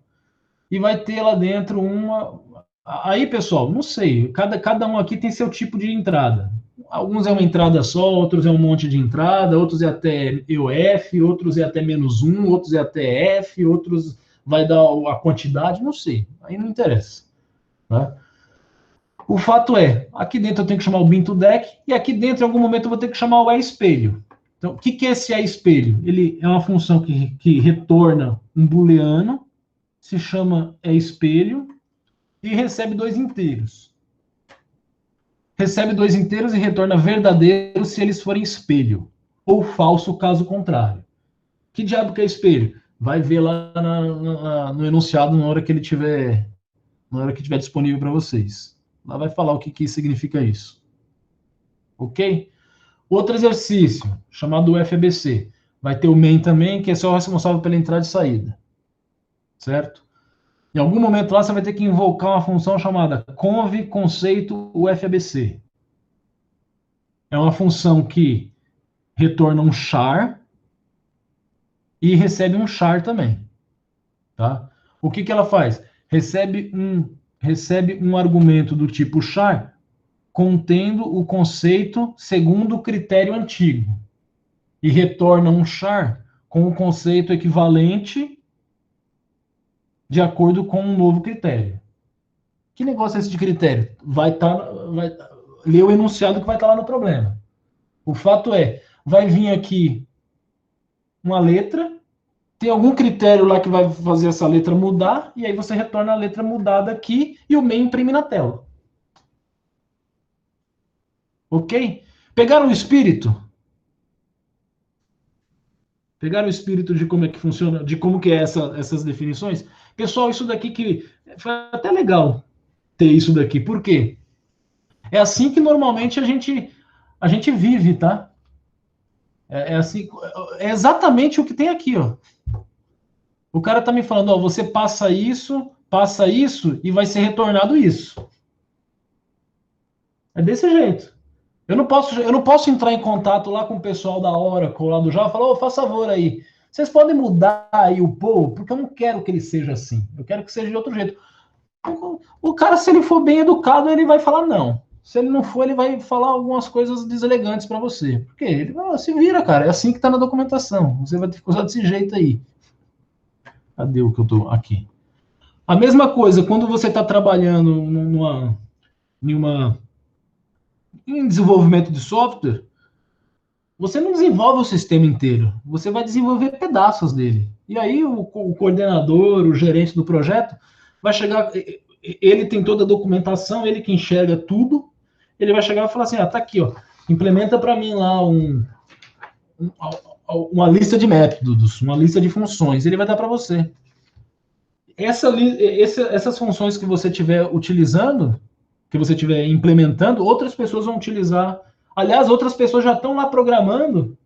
A: E vai ter lá dentro uma... Aí, pessoal, não sei, cada um aqui tem seu tipo de entrada. Alguns é uma entrada só, outros é um monte de entrada, outros é até EOF, outros é até -1, outros é até F, outros vai dar a quantidade, não sei, aí não interessa. Tá? O fato é, aqui dentro eu tenho que chamar o bin2dec, e aqui dentro, em algum momento, eu vou ter que chamar o espelho. Então, o que é esse espelho? Ele é uma função que retorna um booleano, se chama espelho, e recebe dois inteiros. Recebe dois inteiros e retorna verdadeiro se eles forem espelho, ou falso caso contrário. Que diabo que é espelho? Vai ver lá no enunciado na hora que ele tiver, na hora que tiver disponível para vocês. Lá vai falar o que significa isso. Ok? Outro exercício, chamado UFABC. Vai ter o main também, que é só responsável pela entrada e saída. Certo? Em algum momento lá você vai ter que invocar uma função chamada conv conceito UFABC. É uma função que retorna um char e recebe um char também. Tá? O que ela faz? Recebe um argumento do tipo char contendo o conceito segundo o critério antigo e retorna um char com o conceito equivalente de acordo com um novo critério. Que negócio é esse de critério? Ler o enunciado que vai estar lá no problema. O fato é, vai vir aqui uma letra, tem algum critério lá que vai fazer essa letra mudar, e aí você retorna a letra mudada aqui e o main imprime na tela. Ok? Pegaram o espírito? Pegaram o espírito de como é que funciona, de como que é essas definições? Pessoal, isso daqui que foi até legal ter isso daqui. Por quê? É assim que normalmente a gente vive, tá? É assim, é exatamente o que tem aqui, ó. O cara tá me falando, ó, você passa isso e vai ser retornado isso. É desse jeito. Eu não posso entrar em contato lá com o pessoal da Oracle, lá do Java, e falar, ô, faz favor aí. Vocês podem mudar aí o povo, porque eu não quero que ele seja assim. Eu quero que seja de outro jeito. O cara, se ele for bem educado, ele vai falar não. Se ele não for, ele vai falar algumas coisas deselegantes para você. Porque ele se vira, cara. É assim que tá na documentação. Você vai ter que usar desse jeito aí. Cadê o que eu tô aqui? A mesma coisa, quando você está trabalhando em desenvolvimento de software, você não desenvolve o sistema inteiro. Você vai desenvolver pedaços dele. E aí o coordenador, o gerente do projeto, vai chegar. Ele tem toda a documentação, ele que enxerga tudo. Ele vai chegar e falar assim: tá aqui, ó. Implementa para mim lá uma lista de métodos, uma lista de funções. Ele vai dar para você. Essas funções que você estiver utilizando, que você estiver implementando, outras pessoas vão utilizar. Aliás, outras pessoas já estão lá programando,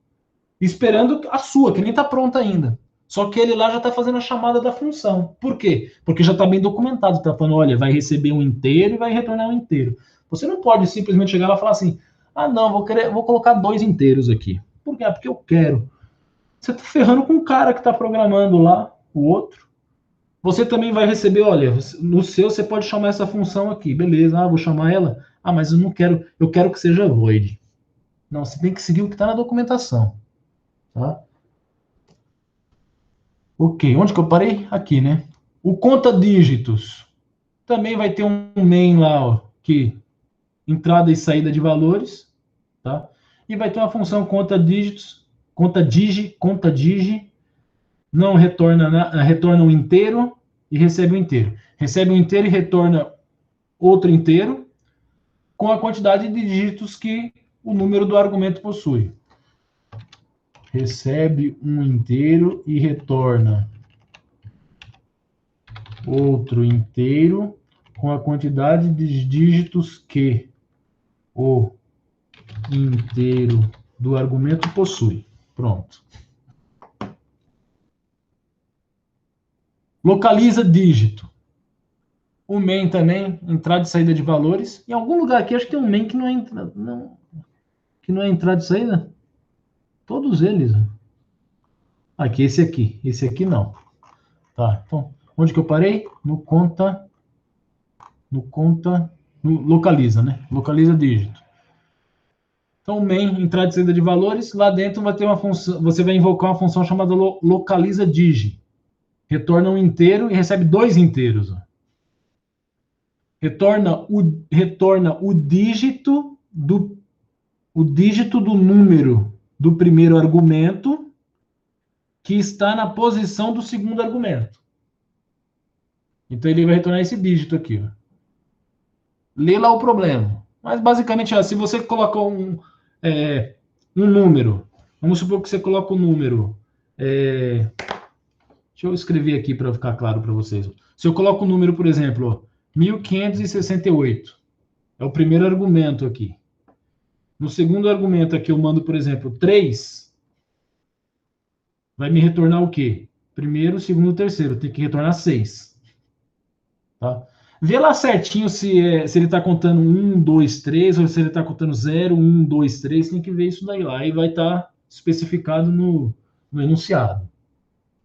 A: esperando a sua, que nem está pronta ainda. Só que ele lá já está fazendo a chamada da função. Por quê? Porque já está bem documentado. Está falando, olha, vai receber um inteiro e vai retornar um inteiro. Você não pode simplesmente chegar lá e falar assim, não, vou colocar 2 inteiros aqui. Por quê? Porque eu quero. Você está ferrando com o cara que está programando lá, o outro. Você também vai receber, olha, no seu você pode chamar essa função aqui, beleza, vou chamar ela. Mas eu não quero, eu quero que seja void. Não, você tem que seguir o que está na documentação. Tá? Ok, onde que eu parei? Aqui, né? O conta dígitos. Também vai ter um main lá, ó, que entrada e saída de valores, tá? E vai ter uma função conta dígitos, conta digi, não retorna um inteiro e recebe um inteiro. Recebe um inteiro e retorna outro inteiro com a quantidade de dígitos que o número do argumento possui. Recebe um inteiro e retorna outro inteiro com a quantidade de dígitos que o inteiro do argumento possui. Pronto. Localiza dígito. O main também, entrada e saída de valores. Em algum lugar aqui, acho que tem um main que não é, que não é entrada e saída. Todos eles. Aqui, esse aqui. Esse aqui não. Tá, então, onde que eu parei? No localiza, né? Localiza dígito. Então, main, entrada e saída de valores, lá dentro vai ter uma função, você vai invocar uma função chamada localiza digi. Retorna um inteiro e recebe 2 inteiros. Retorna o dígito do número do primeiro argumento que está na posição do segundo argumento. Então ele vai retornar esse dígito aqui. Ó. Lê lá o problema. Mas basicamente, se você colocou um número, vamos supor que você coloca o número. Deixa eu escrever aqui para ficar claro para vocês. Se eu coloco o número, por exemplo, 1568, é o primeiro argumento aqui. No segundo argumento aqui eu mando, por exemplo, 3, vai me retornar o quê? Primeiro, segundo, terceiro. Tem que retornar 6. Tá? Vê lá certinho se ele está contando 1, 2, 3, ou se ele está contando 0, 1, 2, 3. Tem que ver isso daí lá. E vai estar especificado no enunciado.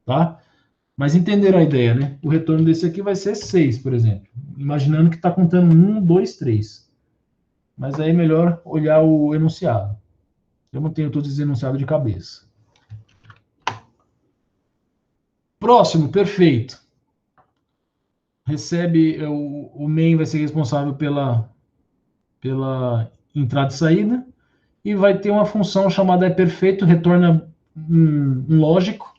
A: Tá? Mas entenderam a ideia, né? O retorno desse aqui vai ser 6, por exemplo. Imaginando que está contando 1, 2, 3. Mas aí é melhor olhar o enunciado. Eu não tenho todos os enunciados de cabeça. Próximo, perfeito. Recebe, o main vai ser responsável pela entrada e saída. E vai ter uma função chamada perfeito, retorna um lógico.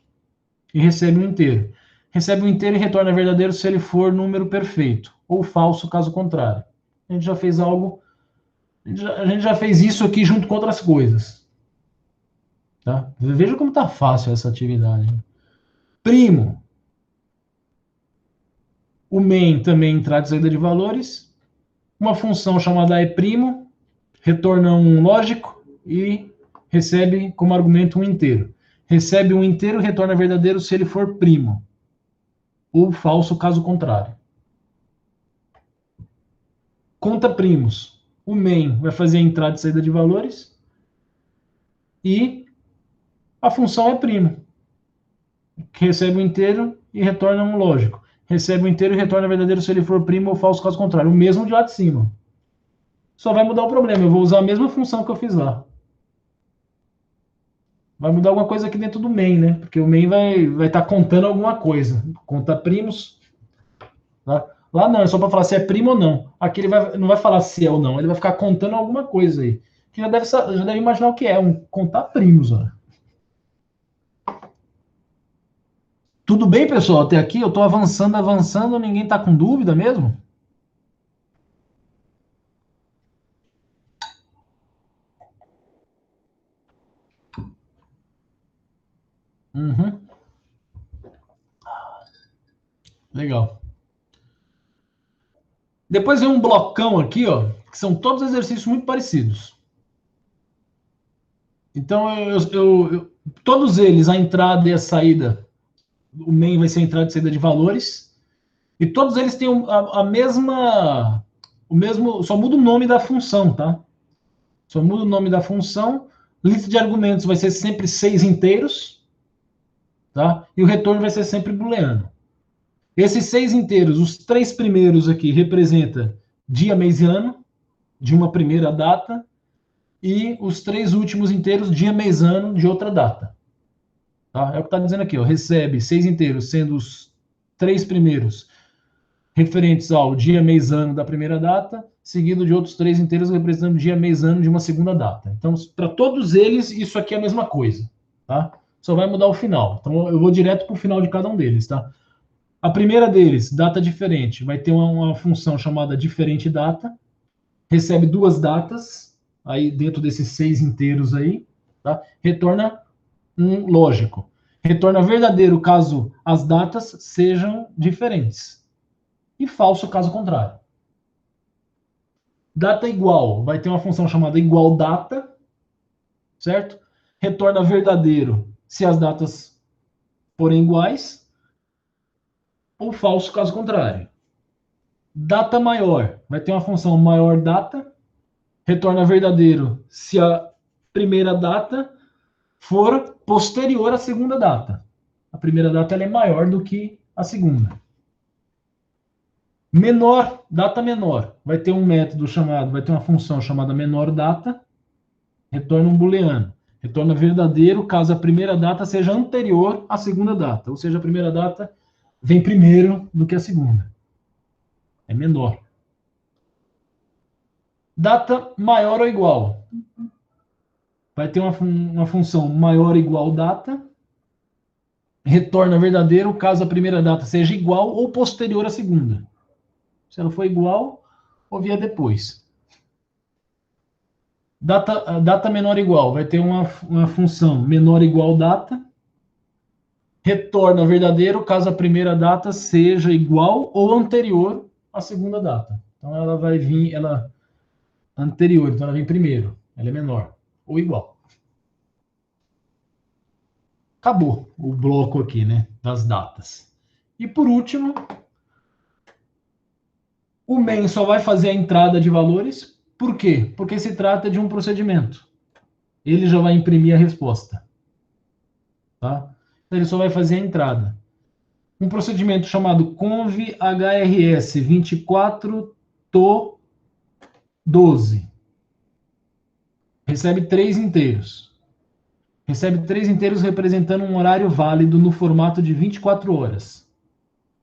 A: e recebe um inteiro. Recebe um inteiro e retorna verdadeiro se ele for número perfeito, ou falso caso contrário. A gente já fez algo, a gente já fez isso aqui junto com outras coisas. Tá? Veja como está fácil essa atividade. Primo. O main também entrada e saída de valores. Uma função chamada e', retorna um lógico e recebe como argumento um inteiro. Recebe um inteiro e retorna verdadeiro se ele for primo, ou falso caso contrário. Conta primos. O main vai fazer a entrada e saída de valores e a função é primo, que recebe um inteiro e retorna um lógico. Recebe um inteiro e retorna verdadeiro se ele for primo ou falso caso contrário. O mesmo de lá de cima. Só vai mudar o problema. Eu vou usar a mesma função que eu fiz lá. Vai mudar alguma coisa aqui dentro do main, né? Porque o main vai estar contando alguma coisa. Conta primos. Tá? Lá não, é só para falar se é primo ou não. Aqui ele não vai falar se é ou não. Ele vai ficar contando alguma coisa aí. Que já deve imaginar o que é. Contar primos, ó. Tudo bem, pessoal? Até aqui eu estou avançando. Ninguém está com dúvida mesmo? Uhum. Legal. Depois vem um blocão aqui, ó, que são todos exercícios muito parecidos. Então, todos eles, a entrada e a saída, o main vai ser a entrada e saída de valores, e todos eles têm a mesma, o mesmo, só muda o nome da função, tá? Só muda o nome da função, lista de argumentos vai ser sempre 6 inteiros, tá? E o retorno vai ser sempre booleano. Esses 6 inteiros, os 3 primeiros aqui representa dia, mês e ano, de uma primeira data, e os 3 últimos inteiros, dia, mês, ano, de outra data. Tá? É o que está dizendo aqui, ó, recebe 6 inteiros, sendo os 3 primeiros referentes ao dia, mês, ano da primeira data, seguido de outros 3 inteiros representando dia, mês, ano de uma segunda data. Então, para todos eles, isso aqui é a mesma coisa. Tá? Só vai mudar o final. Então, eu vou direto para o final de cada um deles. Tá? A primeira deles, data diferente, vai ter uma função chamada diferente data, recebe 2 datas, aí dentro desses 6 inteiros aí, tá? Retorna um lógico. Retorna verdadeiro caso as datas sejam diferentes. E falso caso contrário. Data igual, vai ter uma função chamada igual data, certo? Retorna verdadeiro se as datas forem iguais, ou falso caso contrário. Data maior, vai ter uma função maior data, retorna verdadeiro se a primeira data for posterior à segunda data. A primeira data ela é maior do que a segunda. Menor, data menor, vai ter um método chamado, vai ter uma função chamada menor data, retorna um booleano. Retorna verdadeiro caso a primeira data seja anterior à segunda data, ou seja, a primeira data vem primeiro do que a segunda. É menor. Data maior ou igual. Vai ter uma função maior ou igual data, retorna verdadeiro caso a primeira data seja igual ou posterior à segunda. Se ela for igual, ou vier depois. Data menor ou igual, vai ter uma função menor ou igual data, retorna verdadeiro caso a primeira data seja igual ou anterior à segunda data. Então ela vai vir, ela anterior, então ela vem primeiro, ela é menor ou igual. Acabou o bloco aqui, né, das datas. E por último, o main só vai fazer a entrada de valores. Por quê? Porque se trata de um procedimento. Ele já vai imprimir a resposta. Tá? Então ele só vai fazer a entrada. Um procedimento chamado conv-hrs 24 to 12. Recebe 3 inteiros. Recebe 3 inteiros representando um horário válido no formato de 24 horas.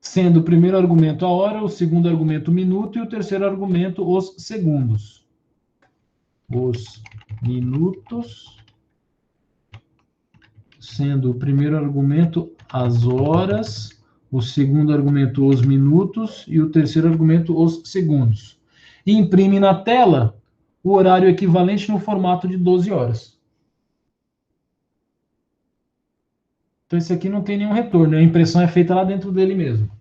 A: Sendo o primeiro argumento a hora, o segundo argumento o minuto e o terceiro argumento os segundos. Os minutos, sendo o primeiro argumento as horas, o segundo argumento os minutos e o terceiro argumento os segundos. E imprime na tela o horário equivalente no formato de 12 horas. Então esse aqui não tem nenhum retorno, a impressão é feita lá dentro dele mesmo.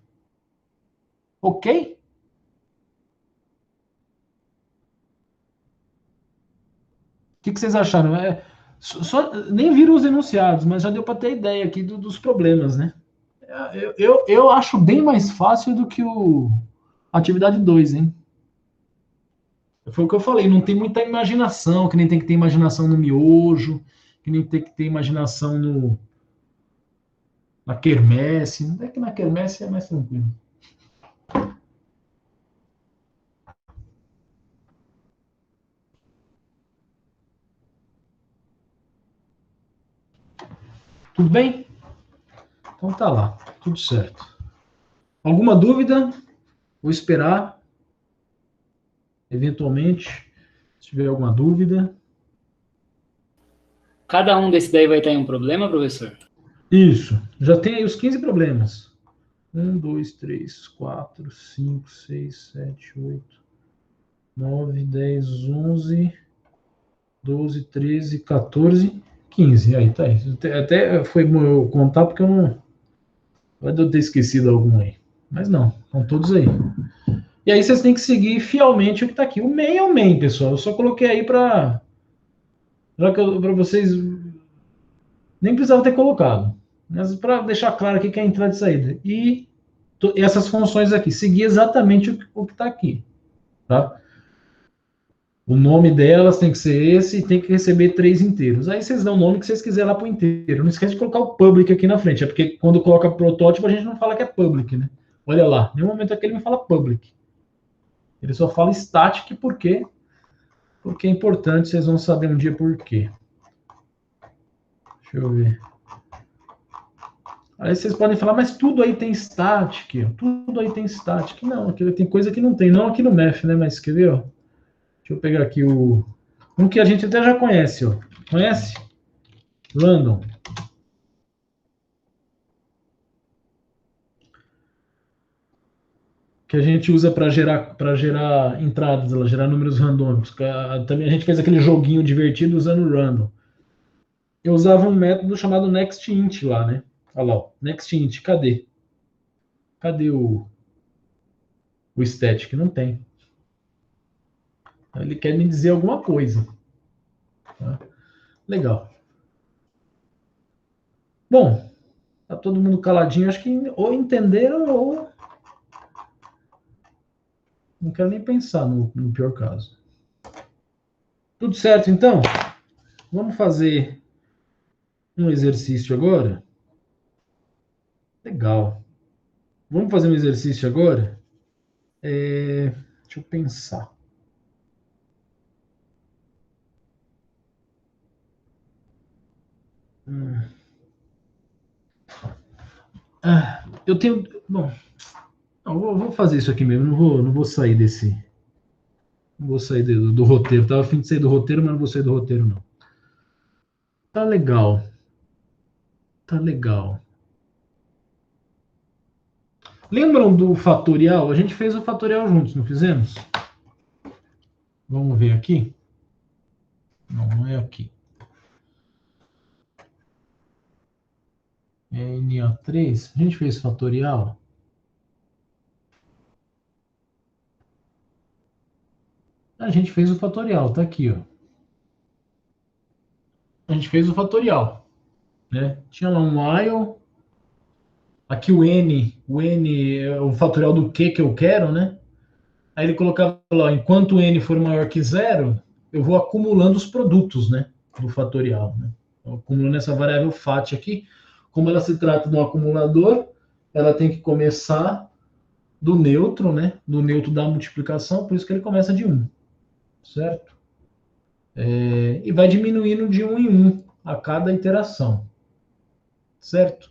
A: Ok? O que vocês acharam? Nem viram os enunciados, mas já deu para ter ideia aqui dos problemas, né? Eu acho bem mais fácil do que o atividade 2, hein? Foi o que eu falei, não tem muita imaginação, que nem tem que ter imaginação no miojo, que nem tem que ter imaginação na quermesse. É que na quermesse é mais tranquilo. Tudo bem? Então tá lá, tudo certo. Alguma dúvida? Vou esperar, eventualmente, se tiver alguma dúvida.
B: Cada um desse daí vai estar em um problema, professor?
A: Isso, já tem aí os 15 problemas. 1, 2, 3, 4, 5, 6, 7, 8, 9, 10, 11, 12, 13, 14, 15. Aí, tá aí. Até foi bom eu contar, porque eu não. Vai eu ter esquecido algum aí. Mas não, estão todos aí. E aí vocês têm que seguir fielmente o que está aqui. O main é o main, pessoal. Eu só coloquei aí para vocês. Nem precisava ter colocado. Mas para deixar claro aqui que é a entrada e saída. E essas funções aqui. Seguir exatamente o que está aqui. Tá? O nome delas tem que ser esse e tem que receber 3 inteiros. Aí vocês dão o nome que vocês quiserem lá para o inteiro. Não esquece de colocar o public aqui na frente. É porque quando coloca protótipo a gente não fala que é public, né? Olha lá, nenhum momento aqui ele me fala public. Ele só fala static por quê? Porque é importante, vocês vão saber um dia por quê. Deixa eu ver. Aí vocês podem falar, mas tudo aí tem static. Tudo aí tem static. Não, aqui tem coisa que não tem. Não aqui no Math, né? Mas quer ver, ó? Deixa eu pegar aqui um que a gente até já conhece, ó. Conhece? Random. Que a gente usa para gerar entradas, gerar números randômicos. Também a gente fez aquele joguinho divertido usando o random. Eu usava um método chamado nextInt lá, né? Olha lá, ó. nextInt, cadê? Cadê o static? Não tem. Ele quer me dizer alguma coisa. Tá? Legal. Bom, tá todo mundo caladinho. Acho que ou entenderam ou não quero nem pensar no pior caso. Tudo certo, então? Vamos fazer um exercício agora? Legal. Vamos fazer um exercício agora? Deixa eu pensar. Eu tenho. Bom, não, vou fazer isso aqui mesmo. Não vou sair desse. Não vou sair do roteiro. Tava a fim de sair do roteiro, mas não vou sair do roteiro, não. Tá legal. Tá legal. Lembram do fatorial? A gente fez o fatorial juntos, não fizemos? Vamos ver aqui. Não, não é aqui. É NA3. A gente fez fatorial. A gente fez o fatorial, tá aqui, ó. A gente fez o fatorial, né? Tinha lá um while. Aqui o N é o fatorial do que eu quero, né? Aí ele colocava lá, enquanto o N for maior que zero, eu vou acumulando os produtos, né? Do fatorial, né? Então, acumulando essa variável FAT aqui. Como ela se trata de um acumulador, ela tem que começar do neutro, né? Do neutro da multiplicação, por isso que ele começa de 1, certo? E vai diminuindo de 1 em 1 a cada iteração, certo?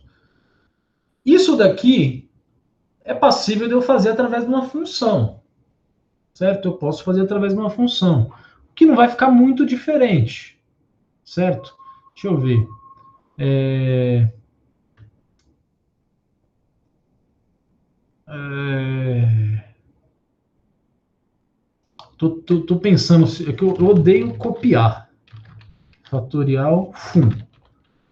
A: Isso daqui é passível de eu fazer através de uma função, certo? Eu posso fazer através de uma função, que não vai ficar muito diferente, certo? Deixa eu ver. Tô pensando, é que eu odeio copiar. Fatorial fun.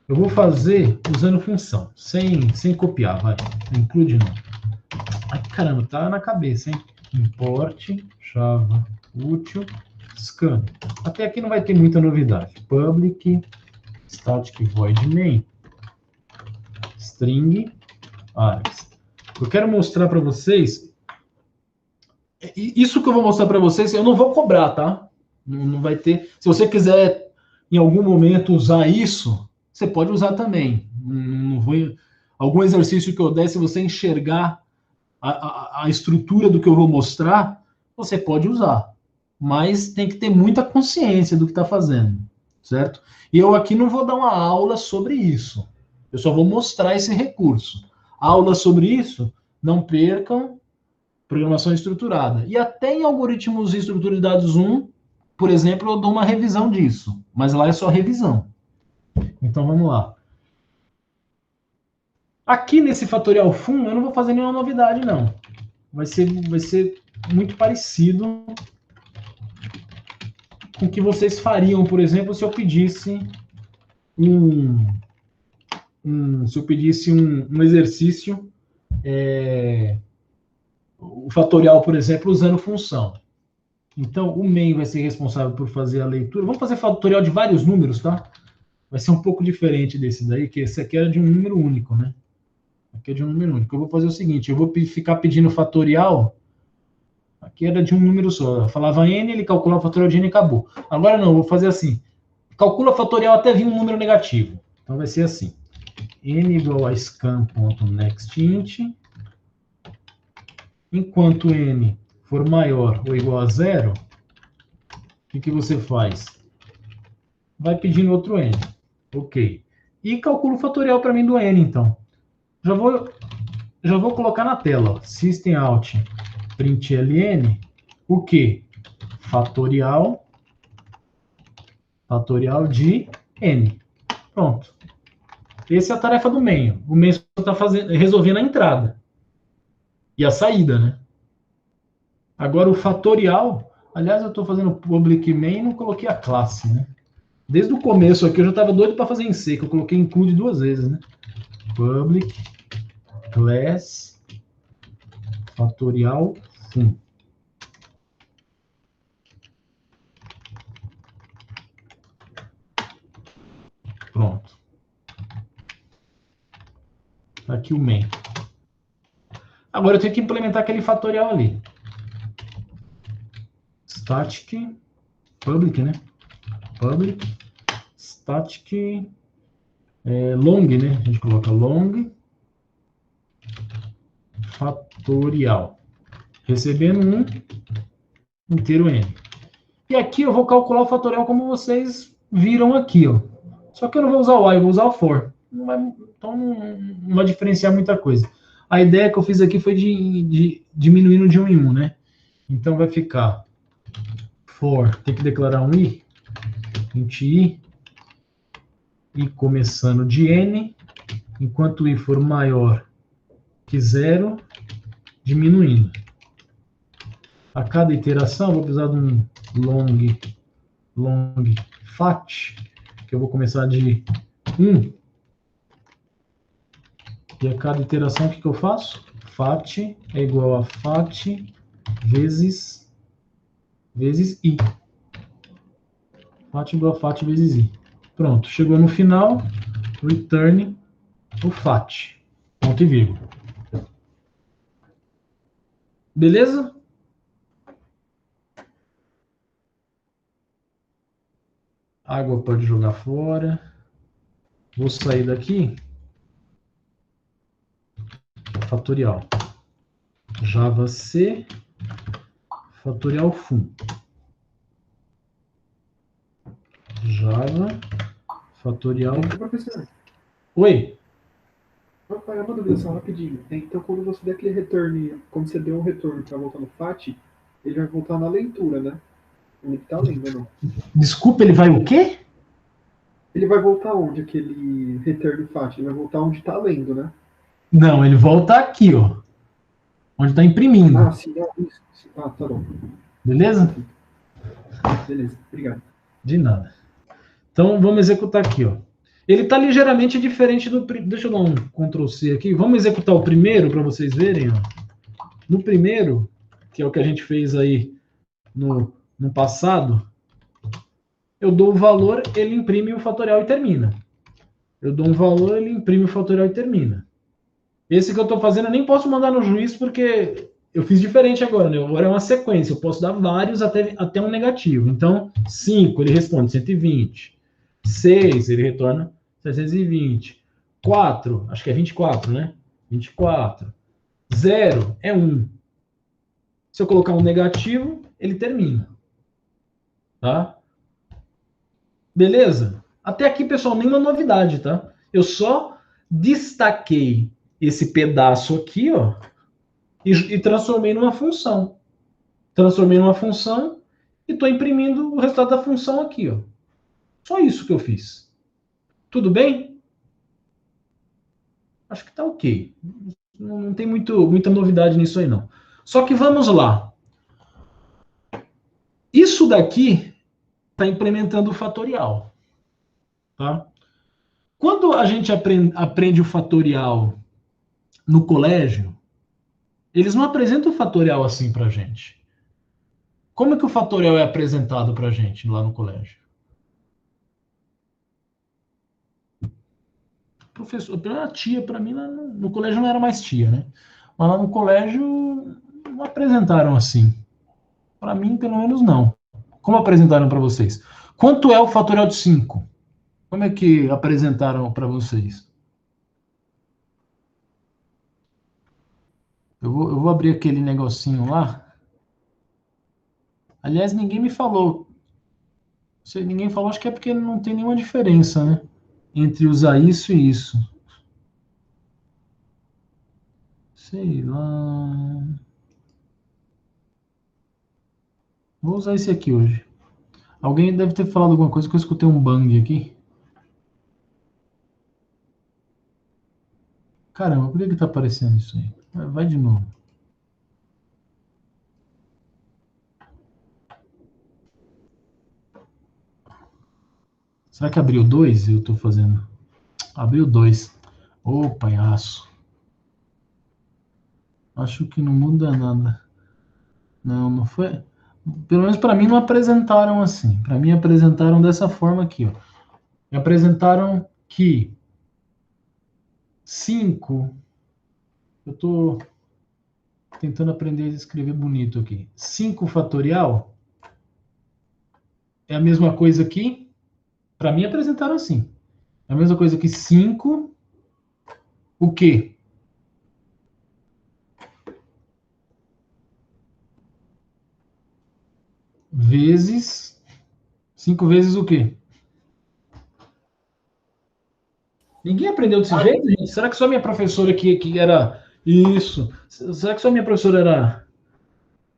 A: Eu vou fazer usando função, sem copiar, vai. Não include não. Ai, caramba, tá na cabeça, hein? Import, Java, útil, scan. Até aqui não vai ter muita novidade. Public, static void main, string, args. Eu quero mostrar para vocês. Isso que eu vou mostrar para vocês, eu não vou cobrar, tá? Não vai ter. Se você quiser em algum momento usar isso, você pode usar também. Não vou. Algum exercício que eu der, se você enxergar a estrutura do que eu vou mostrar, você pode usar. Mas tem que ter muita consciência do que está fazendo, certo? E eu aqui não vou dar uma aula sobre isso. Eu só vou mostrar esse recurso. Aula sobre isso, não percam, programação estruturada. E até em algoritmos de estrutura de dados 1, por exemplo, eu dou uma revisão disso. Mas lá é só revisão. Então vamos lá. Aqui nesse fatorial fun, eu não vou fazer nenhuma novidade, não. Vai ser muito parecido com o que vocês fariam, por exemplo, se eu pedisse um exercício, o fatorial, por exemplo, usando função. Então, o main vai ser responsável por fazer a leitura. Vamos fazer fatorial de vários números, tá? Vai ser um pouco diferente desse daí, que esse aqui era de um número único, né? Aqui é de um número único. Eu vou fazer o seguinte, eu vou ficar pedindo fatorial. Aqui era de um número só. Eu falava n, ele calculava o fatorial de n e acabou. Agora não, eu vou fazer assim. Calcula fatorial até vir um número negativo. Então vai ser assim. N igual a scan.nextInt. Enquanto n for maior ou igual a zero, o que você faz? Vai pedindo outro n. Ok. E calcula o fatorial para mim do n, então. Já vou colocar na tela. Ó. System out println. O que? Fatorial de n. Pronto. Essa é a tarefa do main. O main só está resolvendo a entrada. E a saída, né? Agora o fatorial... Aliás, eu estou fazendo public main e não coloquei a classe, né? Desde o começo aqui eu já estava doido para fazer em C, que eu coloquei include duas vezes, né? Public class fatorial fun. Pronto. Tá aqui o main. Agora eu tenho que implementar aquele fatorial ali. Static public, né? Public static long, né? A gente coloca long fatorial. Recebendo um inteiro n. E aqui eu vou calcular o fatorial como vocês viram aqui, ó. Só que eu não vou usar o while, eu vou usar o for. Então não vai diferenciar muita coisa. A ideia que eu fiz aqui foi de diminuindo de 1 em 1, né? Então vai ficar for, tem que declarar um i, int i começando de n, enquanto i for maior que 0, diminuindo. A cada iteração, eu vou precisar de um long fat, que eu vou começar de 1. E a cada iteração, o que eu faço? Fat é igual a fat vezes i. Fat igual a fat vezes i. Pronto, chegou no final, return o fat. Ponto e vírgula. Beleza? Água pode jogar fora. Vou sair daqui. Fatorial. Java C. Fatorial fun. Java. Fatorial.
C: Professor.
A: Oi.
C: Vou pagar uma dúvida só rapidinho. Então, quando você der aquele return, quando você deu um retorno para voltar no FAT, ele vai voltar na leitura, né? Ele tá lendo, não?
A: Desculpa, ele vai o quê?
C: Ele vai voltar onde, aquele return FAT? Ele vai voltar onde tá lendo, né?
A: Não, ele volta aqui, ó. onde está imprimindo.
C: Ah, sim, isso. Ah, tá bom.
A: Beleza?
C: Beleza, obrigado.
A: De nada. Então, vamos executar aqui, ó. Ele está ligeiramente diferente do... Deixa eu dar um Ctrl C aqui. Vamos executar o primeiro para vocês verem, ó. No primeiro, que é o que a gente fez aí no passado, eu dou o valor, ele imprime o fatorial e termina. Eu dou um valor, ele imprime o fatorial e termina. Esse que eu estou fazendo, eu nem posso mandar no juiz, porque eu fiz diferente agora, né? Agora é uma sequência, eu posso dar vários até um negativo. Então, 5, ele responde 120. 6, ele retorna 720. 4, acho que é 24, né? 24. 0 é 1. Se eu colocar um negativo, ele termina. Tá? Beleza? Até aqui, pessoal, nenhuma novidade, tá? Eu só destaquei esse pedaço aqui, ó, e transformei numa função. Transformei numa função e estou imprimindo o resultado da função aqui, ó. Só isso que eu fiz. Tudo bem? Acho que tá ok. Não tem muita novidade nisso aí, não. Só que vamos lá. Isso daqui está implementando o fatorial. Tá? Quando a gente aprende o fatorial no colégio, eles não apresentam o fatorial assim para a gente. Como é que o fatorial é apresentado para a gente lá no colégio? Professor, a tia, para mim, no colégio não era mais tia, né? Mas lá no colégio não apresentaram assim. Para mim, pelo menos, não. Como apresentaram para vocês? Quanto é o fatorial de 5? Como é que apresentaram para vocês? Eu vou abrir aquele negocinho lá. Aliás, ninguém me falou. Se ninguém falou, acho que é porque não tem nenhuma diferença, né? Entre usar isso e isso. Sei lá. Vou usar esse aqui hoje. Alguém deve ter falado alguma coisa que eu escutei um bang aqui. Caramba, por que tá aparecendo isso aí? Vai de novo. Será que abriu 2? Eu tô fazendo. Abriu 2. Ô, palhaço. Acho que não muda nada. Não foi. Pelo menos para mim não apresentaram assim. Para mim apresentaram dessa forma aqui, ó. Me apresentaram que 5. Eu tô tentando aprender a escrever bonito aqui. 5 fatorial é a mesma coisa que, para mim apresentaram assim. É a mesma coisa que 5 o quê? Vezes 5 vezes o quê? Ninguém aprendeu desse jeito, gente? Será que só minha professora que era isso? Será que só minha professora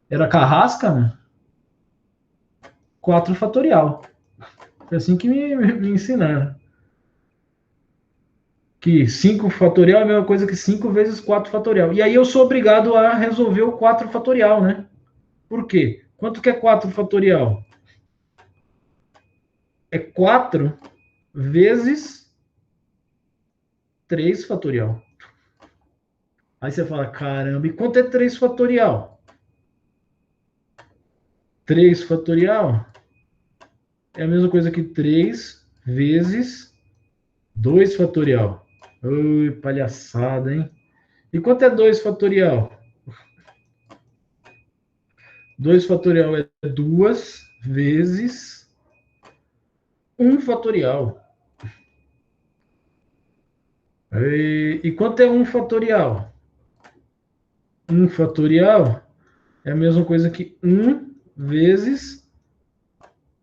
A: era carrasca, né? 4 fatorial. Foi assim que me ensinaram. Que 5 fatorial é a mesma coisa que 5 vezes 4 fatorial. E aí eu sou obrigado a resolver o 4 fatorial, né? Por quê? Quanto que é 4 fatorial? É 4 vezes 3 fatorial. Aí você fala, caramba, e quanto é 3 fatorial? 3 fatorial é a mesma coisa que 3 vezes 2 fatorial. Ui, palhaçada, hein? E quanto é 2 fatorial? 2 fatorial é 2 vezes 1 fatorial. E quanto é 1 fatorial? 1 fatorial é a mesma coisa que 1 vezes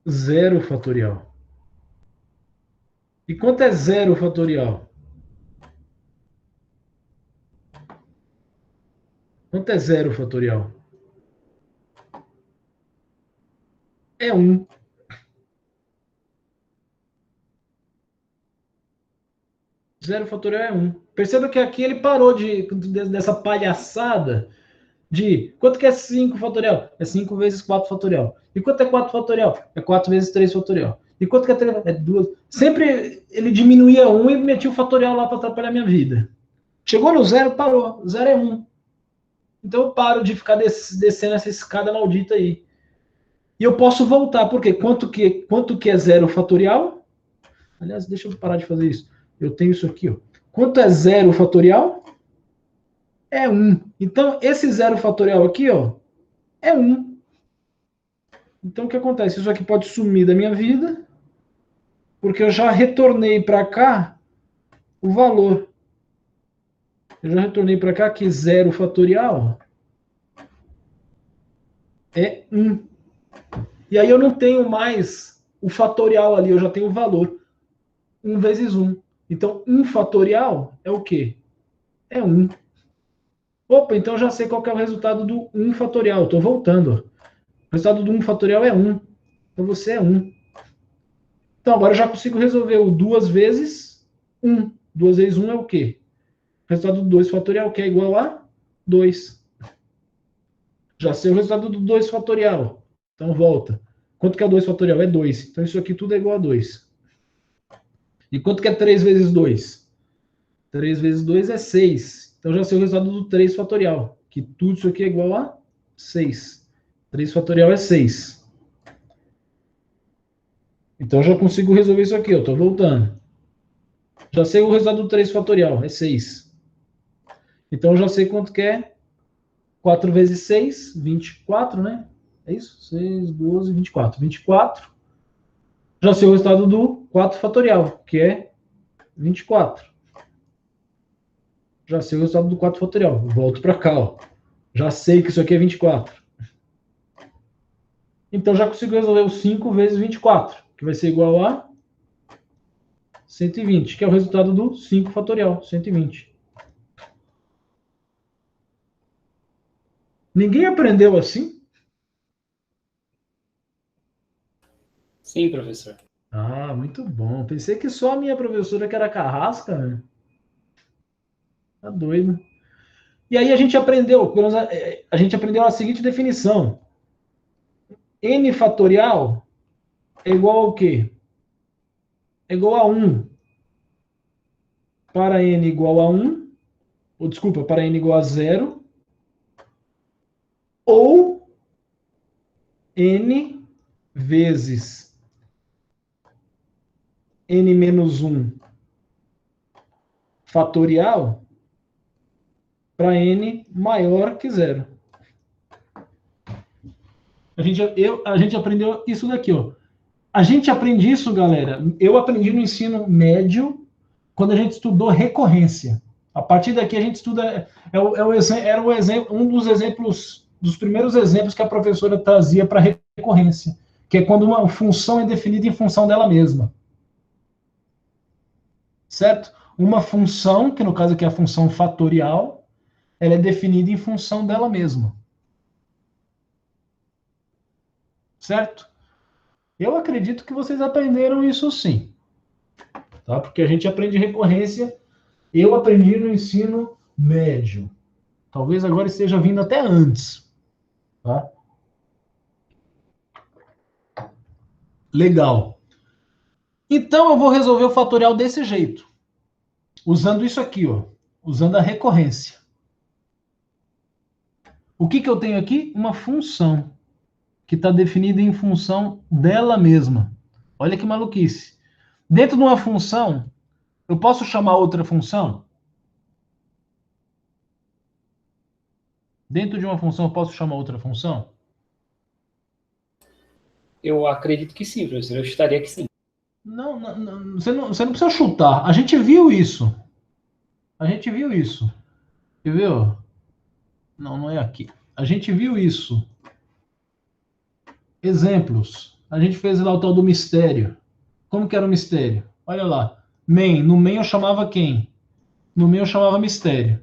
A: 0 fatorial. E quanto é 0 fatorial? Quanto é 0 fatorial? É 1. 0 fatorial é 1. Perceba que aqui ele parou dessa palhaçada de quanto que é 5 fatorial? É 5 vezes 4 fatorial. E quanto é 4 fatorial? É 4 vezes 3 fatorial. E quanto que é 3? É 2. Sempre ele diminuía 1 e metia o fatorial lá para atrapalhar a minha vida. Chegou no zero, parou. Zero é 1. Então eu paro de ficar descendo essa escada maldita aí. E eu posso voltar, porque quanto que é zero fatorial? Aliás, deixa eu parar de fazer isso. Eu tenho isso aqui, ó. Quanto é zero fatorial? É 1. Então, esse zero fatorial aqui, ó, é 1. Então, o que acontece? Isso aqui pode sumir da minha vida, porque eu já retornei para cá o valor. Eu já retornei para cá que zero fatorial é 1. E aí eu não tenho mais o fatorial ali, eu já tenho o valor. 1 vezes 1. Então, 1 fatorial é o quê? É 1. Opa, então eu já sei qual que é o resultado do 1 fatorial. Estou voltando. O resultado do 1 fatorial é 1. Então você é 1. Então agora eu já consigo resolver o 2 vezes 1. 2 vezes 1 é o quê? O resultado do 2 fatorial, que é igual a 2. Já sei o resultado do 2 fatorial. Então volta. Quanto que é o 2 fatorial? É 2. Então isso aqui tudo é igual a 2. E quanto que é 3 vezes 2? 3 vezes 2 é 6. Então já sei o resultado do 3 fatorial. Que tudo isso aqui é igual a 6. 3 fatorial é 6. Então já consigo resolver isso aqui. Eu estou voltando. Já sei o resultado do 3 fatorial. É 6. Então já sei quanto que é 4 vezes 6, 24, né? É isso? 6, 12, 24. 24. Já sei o resultado do 4 fatorial, que é 24. Já sei o resultado do 4 fatorial. Volto para cá, ó. Já sei que isso aqui é 24. Então já consigo resolver o 5 vezes 24, que vai ser igual a 120, que é o resultado do 5 fatorial, 120. Ninguém aprendeu assim?
B: Sim, professor.
A: Ah, muito bom. Pensei que só a minha professora que era carrasca, né? Tá doido. E aí a gente aprendeu, a gente aprendeu a seguinte definição. N fatorial é igual ao quê? É igual a 1 para n igual a 1, ou desculpa, para n igual a 0, ou n vezes n menos 1 fatorial para n maior que 0. A gente aprendeu isso daqui, ó. A gente aprende isso, galera. Eu aprendi no ensino médio quando a gente estudou recorrência. A partir daqui a gente estuda era o exemplo, um dos exemplos, dos primeiros exemplos que a professora trazia para recorrência, que é quando uma função é definida em função dela mesma. Certo? Uma função, que no caso aqui é a função fatorial, ela é definida em função dela mesma. Certo? Eu acredito que vocês aprenderam isso sim. Tá? Porque a gente aprende recorrência. Eu aprendi no ensino médio. Talvez agora esteja vindo até antes. Tá? Legal. Então eu vou resolver o fatorial desse jeito. Usando isso aqui, ó. Usando a recorrência. O que eu tenho aqui? Uma função que está definida em função dela mesma. Olha que maluquice. Dentro de uma função, eu posso chamar outra função? Dentro de uma função, eu posso chamar outra função?
B: Eu acredito que sim, professor. Eu chutaria que sim.
A: Não, você não precisa chutar. A gente viu isso. A gente viu isso. Quer ver? Não, não é aqui. A gente viu isso. Exemplos. A gente fez lá o tal do mistério. Como que era o mistério? Olha lá. Main. No main eu chamava quem? No main eu chamava mistério.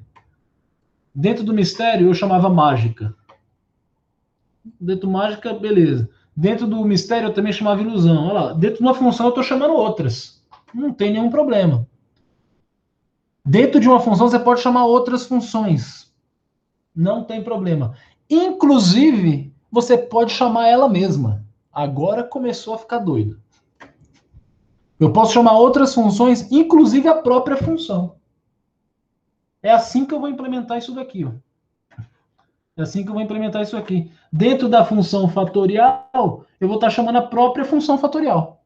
A: Dentro do mistério eu chamava mágica. Dentro do mágica, beleza. Dentro do mistério eu também chamava ilusão. Olha lá. Dentro de uma função eu estou chamando outras. Não tem nenhum problema. Dentro de uma função você pode chamar outras funções. Não tem problema. Inclusive, você pode chamar ela mesma. Agora começou a ficar doido. Eu posso chamar outras funções, inclusive a própria função. É assim que eu vou implementar isso daqui, ó. É assim que eu vou implementar isso aqui. Dentro da função fatorial, eu vou estar chamando a própria função fatorial.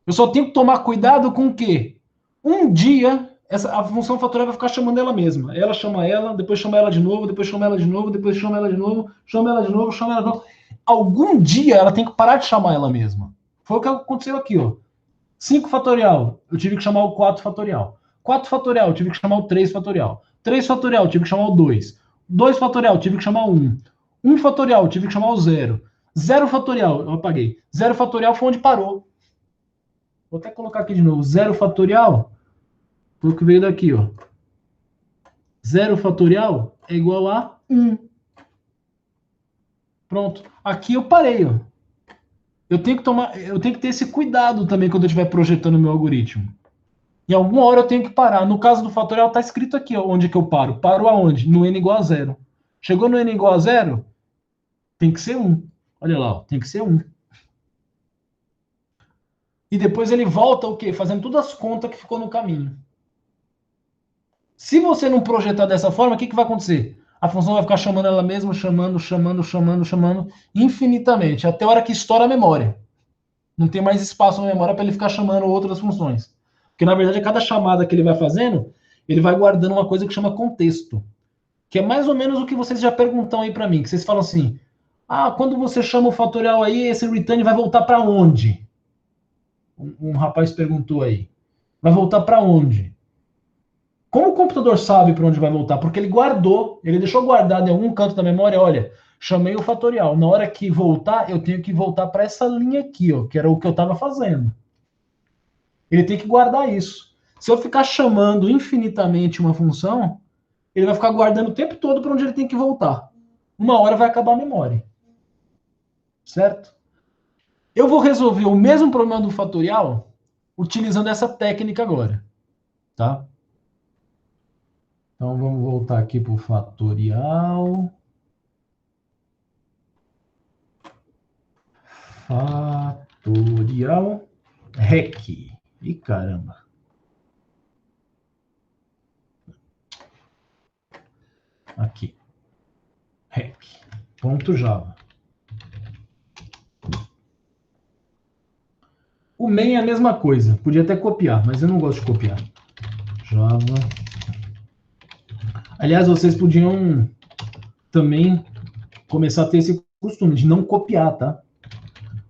A: Eu só tenho que tomar cuidado com o quê? Um dia, a função fatorial vai ficar chamando ela mesma. Ela chama ela, depois chama ela de novo, depois chama ela de novo, depois chama ela de novo, chama ela de novo, chama ela de novo. Algum dia ela tem que parar de chamar ela mesma. Foi o que aconteceu aqui, ó. 5 fatorial, eu tive que chamar o 4 fatorial. 4 fatorial, eu tive que chamar o 3 fatorial. 3 fatorial, eu tive que chamar o 2. 2 fatorial, eu tive que chamar o 1. 1 fatorial, eu tive que chamar o 0. 0 fatorial, eu apaguei. 0 fatorial foi onde parou. Vou até colocar aqui de novo. 0 fatorial foi o que veio daqui, ó. 0 fatorial é igual a 1. Pronto. Aqui eu parei, ó. Eu tenho que ter esse cuidado também quando eu estiver projetando o meu algoritmo. Em alguma hora eu tenho que parar. No caso do fatorial, está escrito aqui ó, onde que eu paro. Paro aonde? No n igual a 0. Chegou no n igual a 0, tem que ser 1. Olha lá, ó, tem que ser 1. E depois ele volta o quê? Fazendo todas as contas que ficou no caminho. Se você não projetar dessa forma, o que vai acontecer? A função vai ficar chamando ela mesma, chamando, infinitamente, até a hora que estoura a memória. Não tem mais espaço na memória para ele ficar chamando outras funções. Porque, na verdade, a cada chamada que ele vai fazendo, ele vai guardando uma coisa que chama contexto. Que é mais ou menos o que vocês já perguntam aí para mim. Que vocês falam assim, quando você chama o fatorial aí, esse return vai voltar para onde? Um rapaz perguntou aí. Vai voltar para onde? Como o computador sabe para onde vai voltar? Porque ele guardou, ele deixou guardado em algum canto da memória, olha, chamei o fatorial. Na hora que voltar, eu tenho que voltar para essa linha aqui, ó, que era o que eu estava fazendo. Ele tem que guardar isso. Se eu ficar chamando infinitamente uma função, ele vai ficar guardando o tempo todo para onde ele tem que voltar. Uma hora vai acabar a memória. Certo? Eu vou resolver o mesmo problema do fatorial utilizando essa técnica agora. Tá? Então, vamos voltar aqui para o fatorial. Fatorial REC. Ih, caramba. Aqui. REC. Ponto Java. O main é a mesma coisa. Podia até copiar, mas eu não gosto de copiar. Java. Aliás, vocês podiam também começar a ter esse costume de não copiar, tá?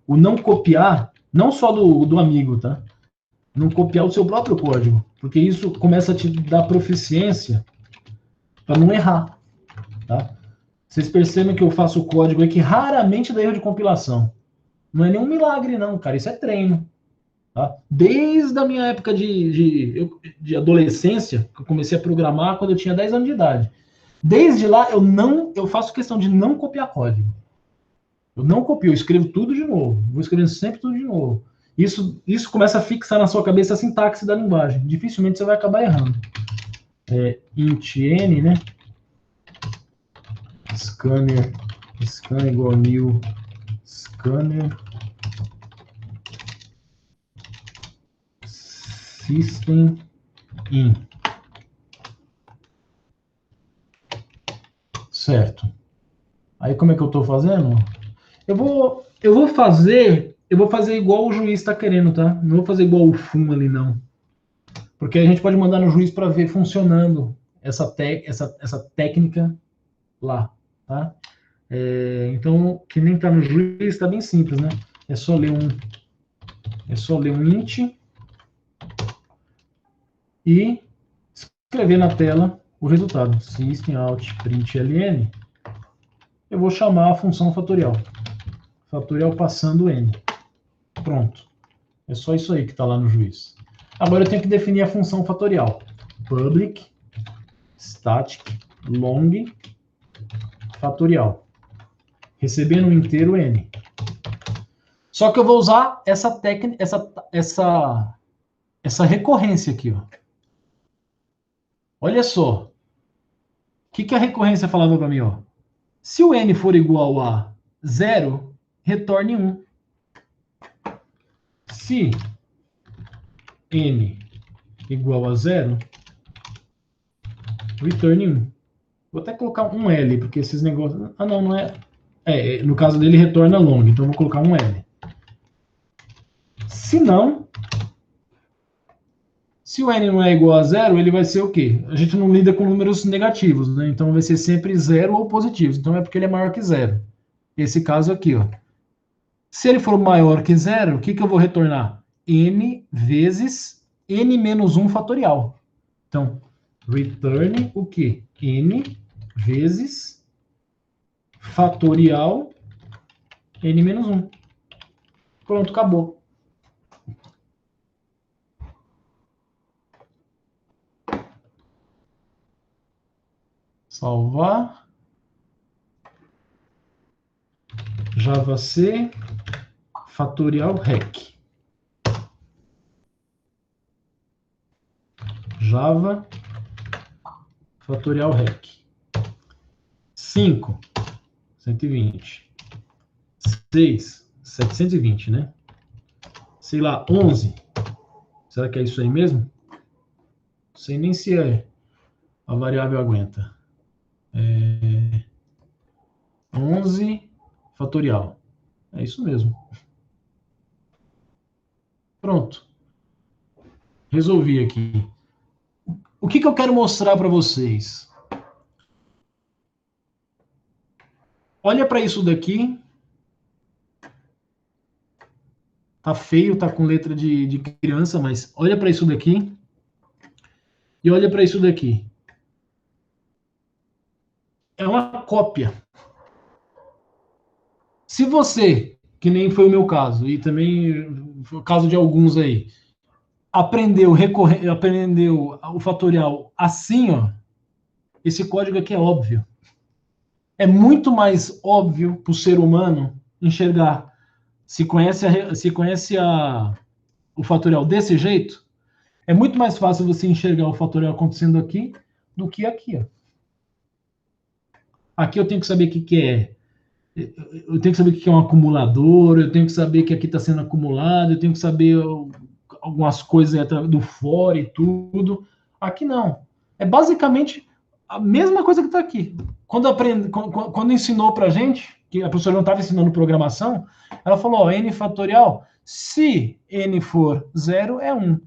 A: O não copiar, não só do amigo, tá? Não copiar o seu próprio código, porque isso começa a te dar proficiência para não errar, tá? Vocês percebem que eu faço o código aí que raramente dá erro de compilação. Não é nenhum milagre não, cara, isso é treino. Tá? Desde a minha época de adolescência, que eu comecei a programar quando eu tinha 10 anos de idade. Desde lá, eu faço questão de não copiar código. Eu não copio, eu escrevo tudo de novo. Vou escrevendo sempre tudo de novo. Isso começa a fixar na sua cabeça a sintaxe da linguagem. Dificilmente você vai acabar errando. Int n, né? Scanner igual a new scanner system in. Certo. Aí como é que eu estou fazendo? Eu vou fazer igual o juiz está querendo, tá? Não vou fazer igual o FUM ali, não. Porque a gente pode mandar no juiz para ver funcionando essa técnica lá, tá? Então, que nem está no juiz, está bem simples, né? É só ler um int e escrever na tela o resultado. System out println. Eu vou chamar a função fatorial. Fatorial passando n. Pronto. É só isso aí que está lá no juiz. Agora eu tenho que definir a função fatorial. Public static long fatorial. Recebendo um inteiro n. Só que eu vou usar essa técnica, essa recorrência aqui, ó. Olha só. que a recorrência falava para mim? Ó? Se o n for igual a 0, retorne 1. Se n igual a 0, return 1. Vou até colocar um L, porque esses negócios... Ah, não, não é... no caso dele, retorna long, então eu vou colocar um L. Se não, se o n não é igual a 0, ele vai ser o quê? A gente não lida com números negativos, né? Então vai ser sempre 0 ou positivos. Então é porque ele é maior que 0. Esse caso aqui, ó. Se ele for maior que 0, o que eu vou retornar? N vezes n menos 1 fatorial. Então, return o quê? N vezes fatorial n menos 1. Pronto, acabou. Salvar. Java C, fatorial rec. Java, fatorial rec. 5, 120. 6, 720, né? Sei lá, 11. Será que é isso aí mesmo? Não sei nem se a variável aguenta. 11 fatorial. É isso mesmo. Pronto. Resolvi aqui. O que eu quero mostrar para vocês? Olha para isso daqui. Tá feio, tá com letra de criança, mas olha para isso daqui. E olha para isso daqui. É uma cópia. Se você, que nem foi o meu caso, e também foi o caso de alguns aí, aprendeu o fatorial assim, ó, esse código aqui é óbvio. É muito mais óbvio para o ser humano enxergar. Se conhece o fatorial desse jeito, é muito mais fácil você enxergar o fatorial acontecendo aqui do que aqui. Ó. Aqui eu tenho que saber o que é. Eu tenho que saber o que é um acumulador, eu tenho que saber que aqui está sendo acumulado, eu tenho que saber algumas coisas do for e tudo. Aqui não. É basicamente a mesma coisa que está aqui. Quando ensinou para a gente, que a professora não estava ensinando programação, ela falou, ó, n fatorial, se n for 0, é 1.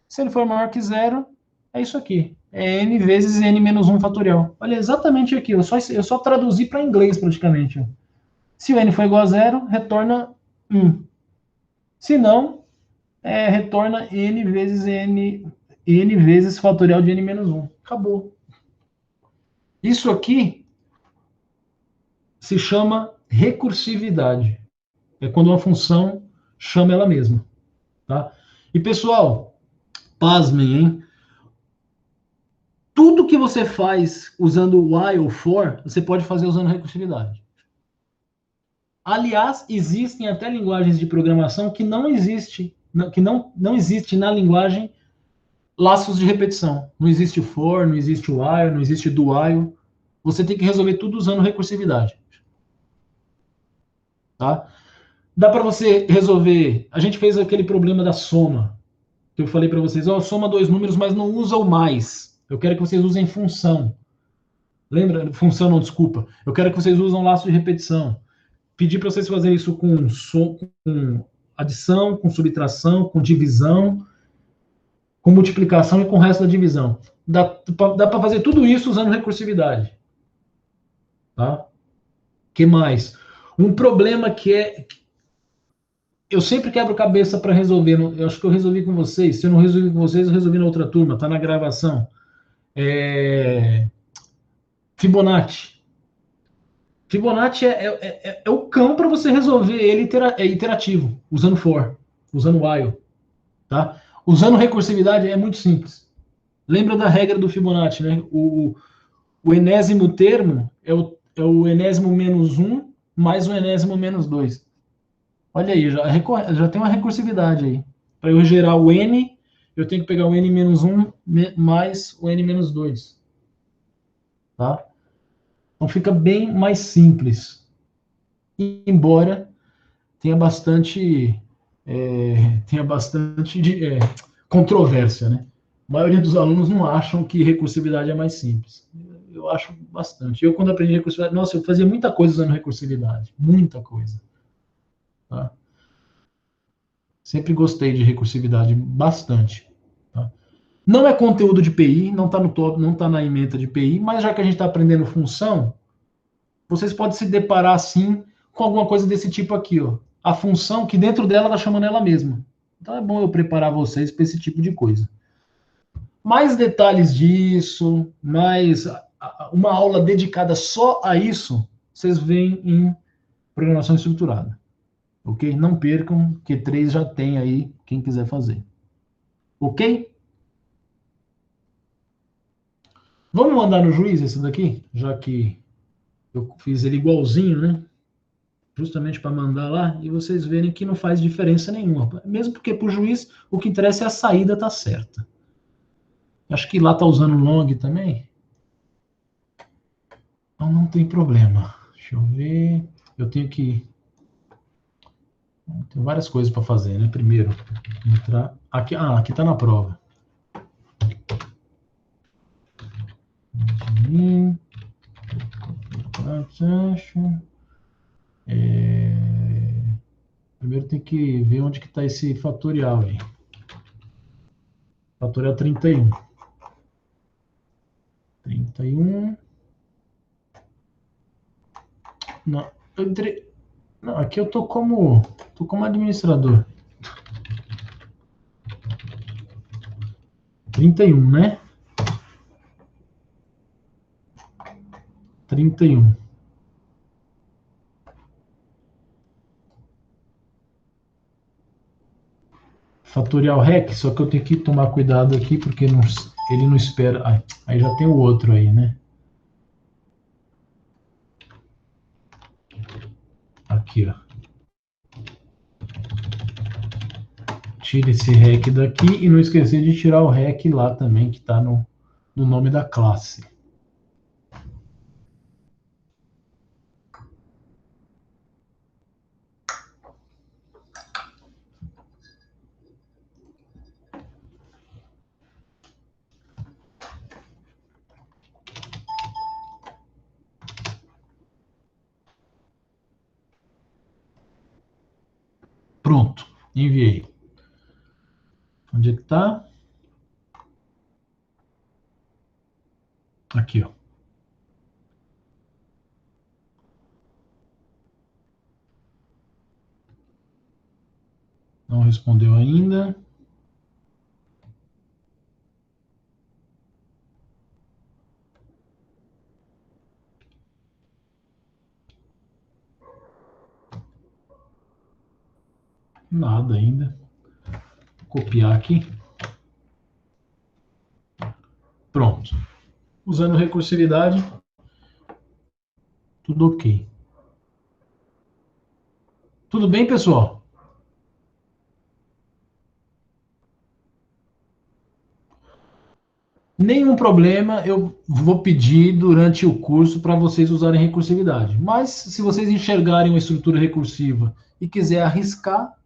A: Se ele for maior que 0, é isso aqui. É n vezes n menos 1 fatorial. Olha, exatamente aqui. Eu só traduzi para inglês, praticamente. Se o n for igual a 0, retorna 1. Se não, retorna n vezes fatorial de n menos 1. Acabou. Isso aqui se chama recursividade. É quando uma função chama ela mesma. Tá? E, pessoal, pasmem, hein? Tudo que você faz usando while ou for, você pode fazer usando recursividade. Aliás, existem até linguagens de programação que não existe na linguagem laços de repetição. Não existe for, não existe while, não existe do while. Você tem que resolver tudo usando recursividade. Tá? Dá para você resolver... A gente fez aquele problema da soma. Que eu falei para vocês, soma dois números, mas não usa o mais. Eu quero que vocês usem função. Lembra? Função não, desculpa. Eu quero que vocês usem laço de repetição. Pedi para vocês fazerem isso com adição, com subtração, com divisão, com multiplicação e com o resto da divisão. Dá para fazer tudo isso usando recursividade. Tá? Que mais? Um problema que eu sempre quebro cabeça para resolver. Eu acho que eu resolvi com vocês. Se eu não resolvi com vocês, eu resolvi na outra turma. Está na gravação. Fibonacci. Fibonacci é o cão para você resolver ele iterativo, usando for, usando while. Tá? Usando recursividade é muito simples. Lembra da regra do Fibonacci, né? O enésimo termo é o enésimo menos 1 mais o enésimo menos 2. Olha aí, já tem uma recursividade aí. Para eu gerar o n, eu tenho que pegar o n menos 1 mais o n menos 2. Tá? Então fica bem mais simples. Embora tenha bastante, controvérsia, né? A maioria dos alunos não acham que recursividade é mais simples. Eu acho bastante. Eu, quando aprendi recursividade, nossa, eu fazia muita coisa usando recursividade. Muita coisa. Tá? Sempre gostei de recursividade bastante. Tá? Não é conteúdo de PI, não está no top, não está na ementa de PI, mas já que a gente está aprendendo função, vocês podem se deparar assim com alguma coisa desse tipo aqui, ó. A função que dentro dela está chamando ela mesma. Então é bom eu preparar vocês para esse tipo de coisa. Mais detalhes disso, mais uma aula dedicada só a isso, vocês veem em programação estruturada. Ok? Não percam, Q3 já tem aí, quem quiser fazer. Ok? Vamos mandar no juiz esse daqui? Já que eu fiz ele igualzinho, né? Justamente para mandar lá e vocês verem que não faz diferença nenhuma. Mesmo porque para o juiz o que interessa é a saída tá certa. Acho que lá tá usando long também. Então não tem problema. Deixa eu ver. Eu tenho que. Tem várias coisas para fazer, né? Primeiro, entrar. Aqui, aqui tá na prova. Primeiro tem que ver onde que está esse fatorial aí. Fatorial 31. 31. Não, não, aqui eu tô como administrador. 31, né? 31. Fatorial REC, só que eu tenho que tomar cuidado aqui, porque ele não espera. Aí já tem o outro aí, né? Aqui, ó. Tira esse REC daqui e não esquecer de tirar o REC lá também, que está no nome da classe. Pronto, enviei. Onde é que tá? Aqui, ó. Não respondeu ainda. Nada ainda. Vou copiar aqui. Pronto. Usando recursividade, tudo ok. Tudo bem, pessoal? Nenhum problema, eu vou pedir durante o curso para vocês usarem recursividade. Mas se vocês enxergarem uma estrutura recursiva e quiser arriscar,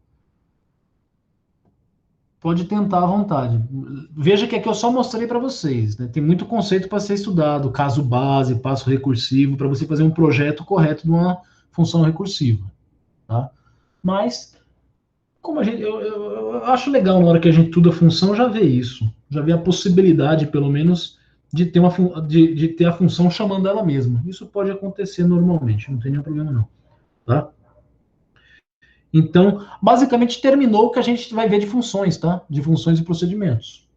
A: pode tentar à vontade. Veja que aqui eu só mostrei para vocês, né? Tem muito conceito para ser estudado, caso base, passo recursivo, para você fazer um projeto correto de uma função recursiva, tá? Mas como eu acho legal na hora que a gente estuda a função já ver isso, já ver a possibilidade, pelo menos, de ter de ter a função chamando ela mesma. Isso pode acontecer normalmente, não tem nenhum problema não, tá? Então, basicamente terminou o que a gente vai ver de funções, tá? De funções e procedimentos.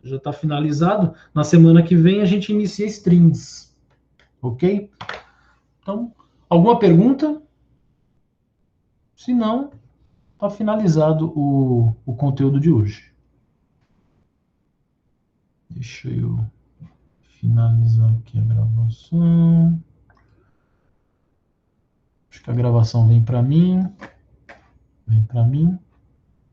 A: Já está finalizado. Na semana que vem a gente inicia strings, ok? Então, alguma pergunta? Se não, está finalizado o conteúdo de hoje. Deixa eu finalizar aqui a gravação. Acho que a gravação vem para mim. Vem para mim.